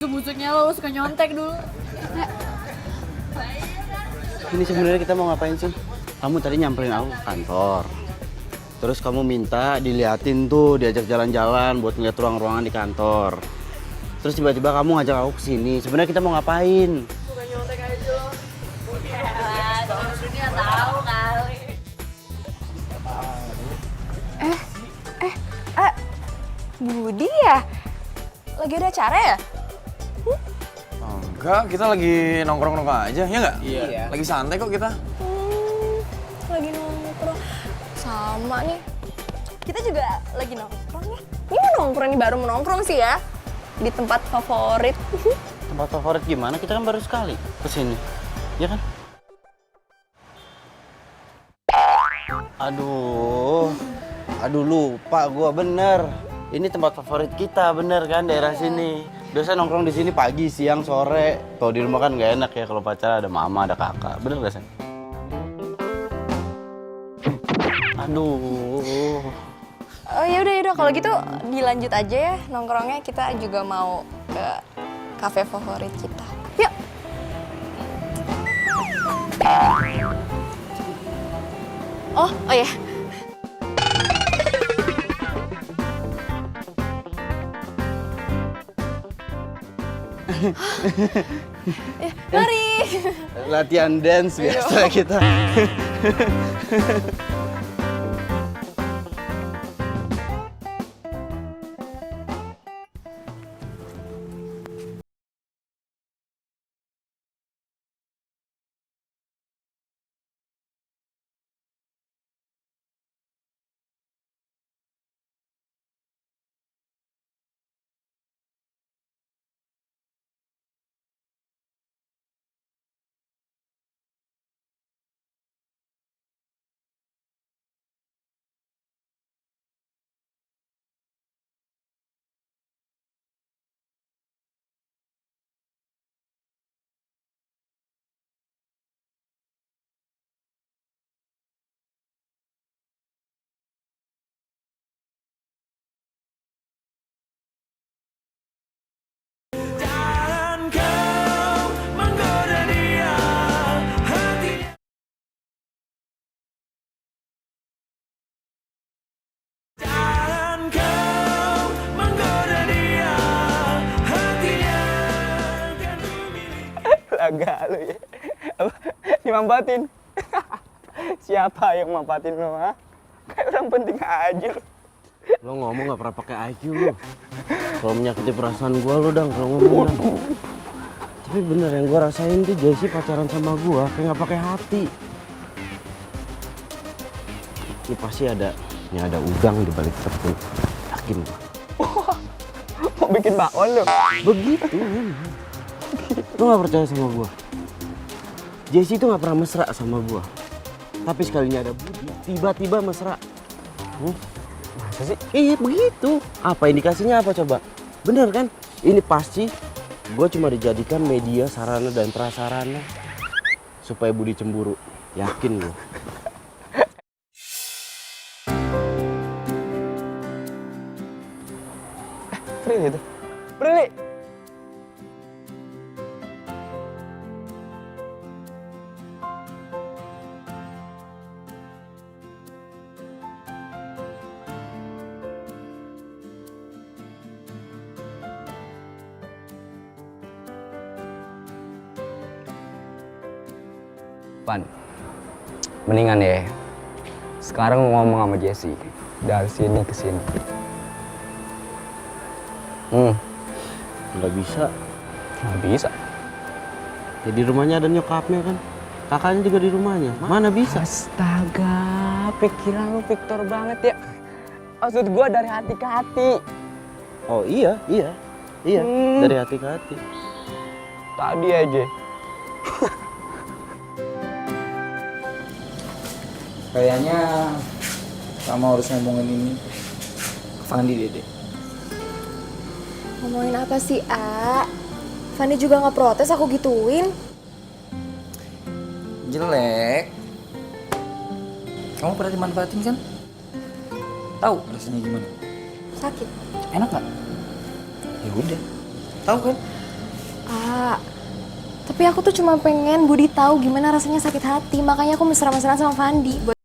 Busuknya lo suka nyontek dulu. Ini sebenarnya kita mau ngapain sih? Kamu tadi nyamperin aku ke kantor. Terus kamu minta diliatin tuh, diajak jalan-jalan buat ngeliat ruang-ruangan di kantor. Terus tiba-tiba kamu ngajak aku ke sini. Sebenarnya kita mau ngapain? Suka nyontek aja lo. Yalah, terus dunia tahu kali. Budi ya? Lagi ada acara ya? Enggak, kita lagi nongkrong-nongkrong aja, ya nggak? Iya. Lagi santai kok kita. Lagi nongkrong. Sama nih. Kita juga lagi nongkrong ya. Ini mau nongkrong nih, baru mau nongkrong sih ya. Di tempat favorit. Tempat favorit gimana? Kita kan baru sekali ke sini. Ya kan? Aduh lupa gua bener. Ini tempat favorit kita bener kan daerah sini. Biasa nongkrong di sini pagi, siang, sore. Kalau di rumah kan nggak enak ya kalau pacar ada mama, ada kakak. Bener gak Sen? Aduh. Oh yaudah kalau gitu dilanjut aja ya nongkrongnya. Kita juga mau ke kafe favorit kita. Yuk. Oh ya. Mari. Latihan dance biasa kita. Agak lu ya. Apa? Dimampatin. Siapa yang mampatin lo, ha? Kayak orang penting aja lu. Lo ngomong gak pernah pakai IQ lo. Kalau menyakiti perasaan gua lo dang kalau ngomong dang. Tapi bener yang gua rasain tuh Jessie pacaran sama gua kayak gak pakai hati. Ini pasti ada udang di balik tepung. Yakin gua. Mau bikin bakwan lo. Begitu memang. Lo gak percaya sama gua? Jessie tuh gak pernah mesra sama gua. Tapi sekalinya ada Budi, tiba-tiba mesra. Masa sih? Iya begitu. Apa indikasinya apa coba? Bener kan? Ini pasti gua cuma dijadikan media sarana dan prasarana supaya Budi cemburu. Yakin gua. Prilly itu. Prilly. Pan, mendingan ya. Sekarang ngomong sama Jessie dari sini ke sini. Nggak bisa. Nggak bisa. Ya di rumahnya ada nyokapnya kan. Kakaknya juga di rumahnya. Mana bisa? Astaga, pikiran lu Victor banget ya. Maksud gua dari hati ke hati. Oh iya. Dari hati ke hati. Tadi aja. Kayaknya kamu harus ngomongin ini ke Fandi, Dede. Ngomongin apa sih, A? Fandi juga nggak protes aku gituin. Jelek. Kamu pernah dimanfaatin kan? Tahu rasanya gimana? Sakit. Enak nggak? Ya udah. Tahu kan? Tapi aku tuh cuma pengen Budi tahu gimana rasanya sakit hati, makanya aku mesra-mesraan sama Fandi.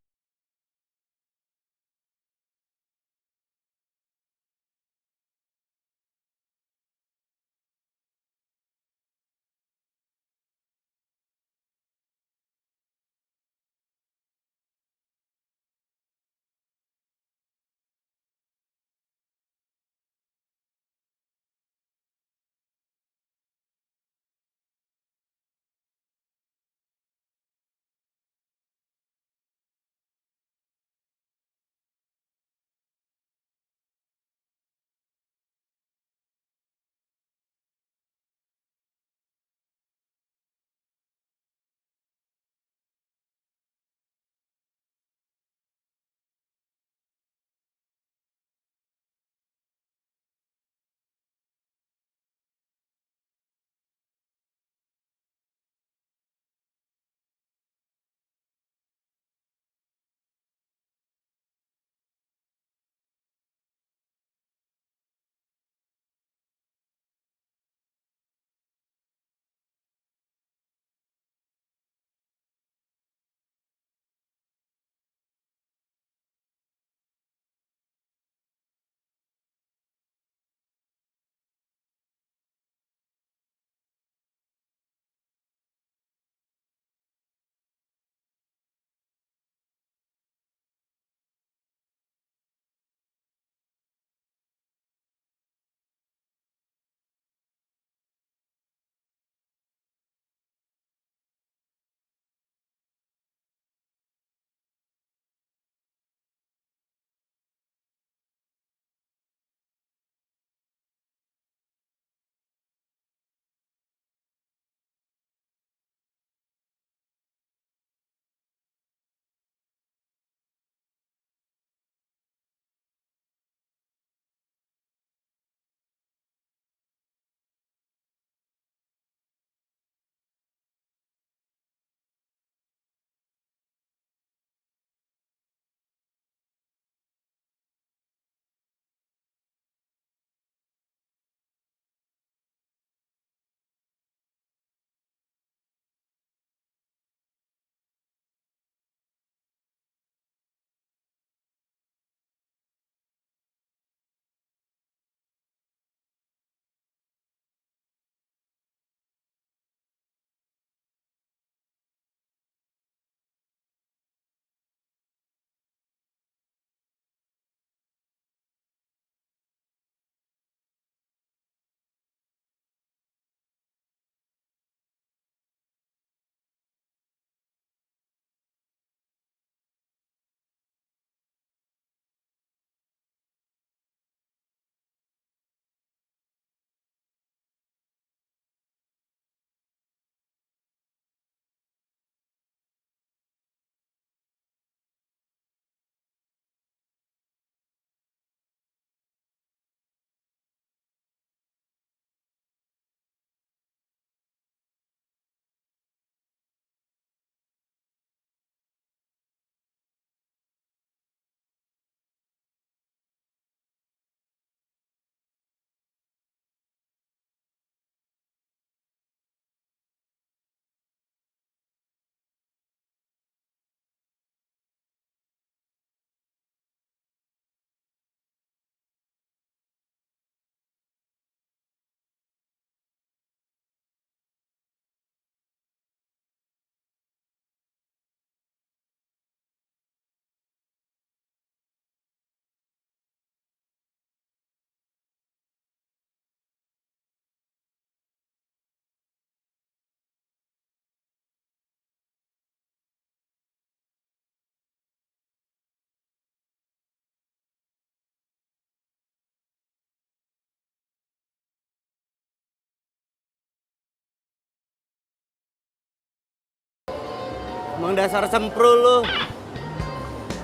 Emang dasar sempro lu.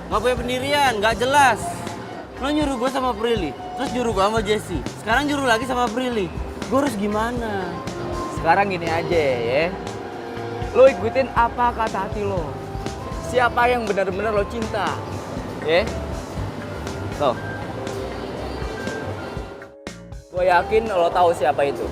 Gak punya pendirian, gak jelas. Lo nyuruh gue sama Prilly, terus nyuruh gue sama Jesse. Sekarang nyuruh lagi sama Prilly. Gue harus gimana? Sekarang gini aja ya. Lo ikutin apa kata hati lo. Siapa yang benar-benar lo cinta. Ya? Tuh. Gue yakin lo tahu siapa itu.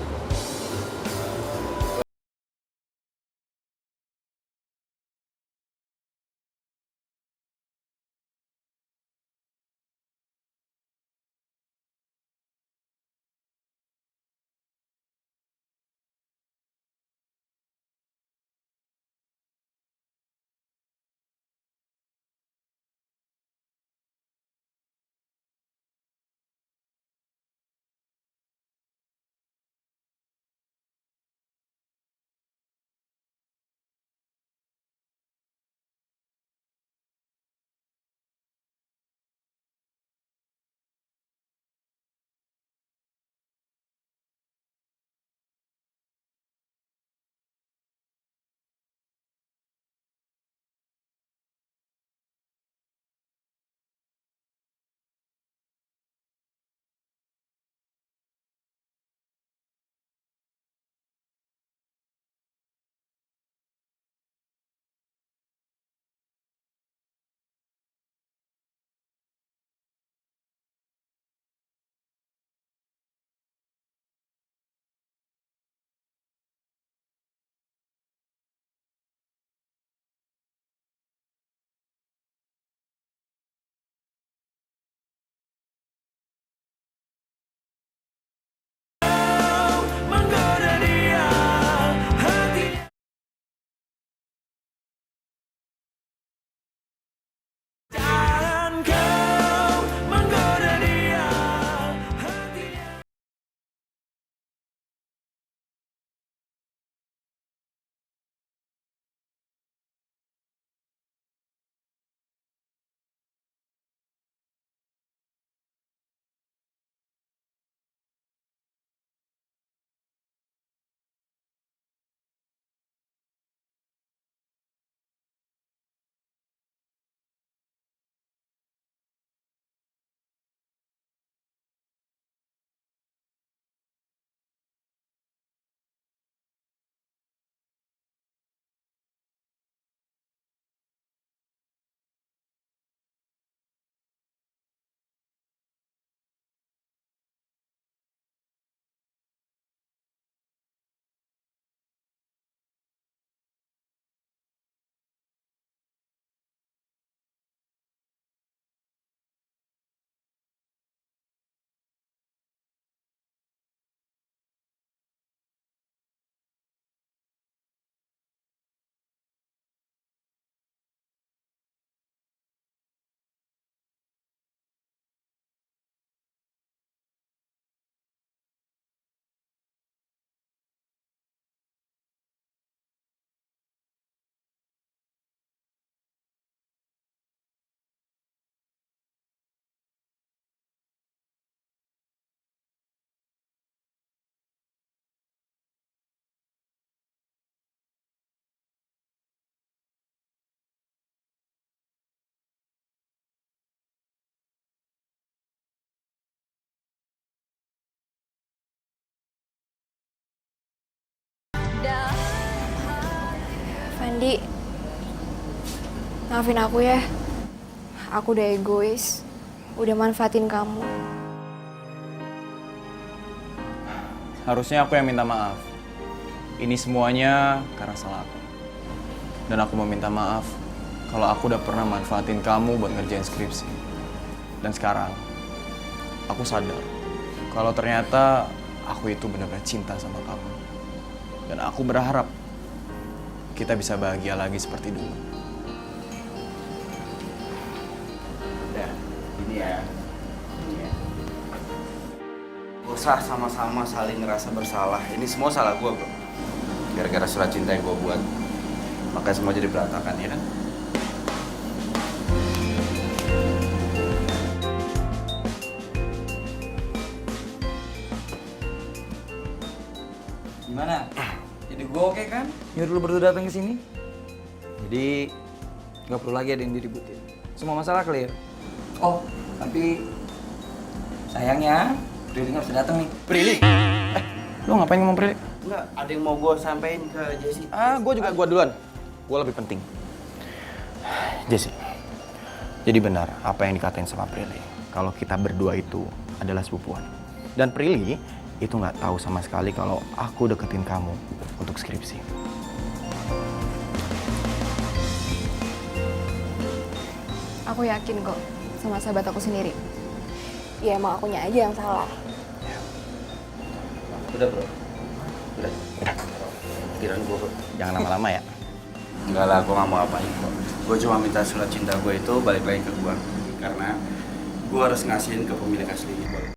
Andi, maafin aku ya. Aku udah egois, udah manfaatin kamu. Harusnya aku yang minta maaf. Ini semuanya karena salah aku. Dan aku mau minta maaf kalau aku udah pernah manfaatin kamu buat ngerjain skripsi. Dan sekarang, aku sadar kalau ternyata aku itu benar-benar cinta sama kamu. Dan aku berharap kita bisa bahagia lagi seperti dulu. Udah, ini ya. Gak usah sama-sama saling ngerasa bersalah. Ini semua salah gue, bro. Gara-gara surat cinta yang gue buat. Makanya semua jadi berantakan, ya kan? Gimana? Jadi gue oke kan? Nyuruh lu berdua datang ke sini. Jadi nggak perlu lagi ada yang diributin. Semua masalah clear. Oh, tapi sayangnya Prilly nggak bisa datang nih. Prilly? Lu ngapain ngomong Prilly? Enggak, ada yang mau gue sampein ke Jessie. Gue duluan. Gue lebih penting. Jessie, jadi benar apa yang dikatain sama Prilly. Kalau kita berdua itu adalah sepupuan. Dan Prilly itu nggak tahu sama sekali kalau aku deketin kamu untuk skripsi. Aku yakin kok sama sahabat aku sendiri. Ya emang akunya aja yang salah. Udah, bro. Udah. Pikiran gue, bro. Jangan lama-lama ya. Enggak lah, gue gak mau apain kok. Gue cuma minta surat cinta gue itu balik lagi ke gue. Karena gue harus ngasihin ke pemilik aslinya.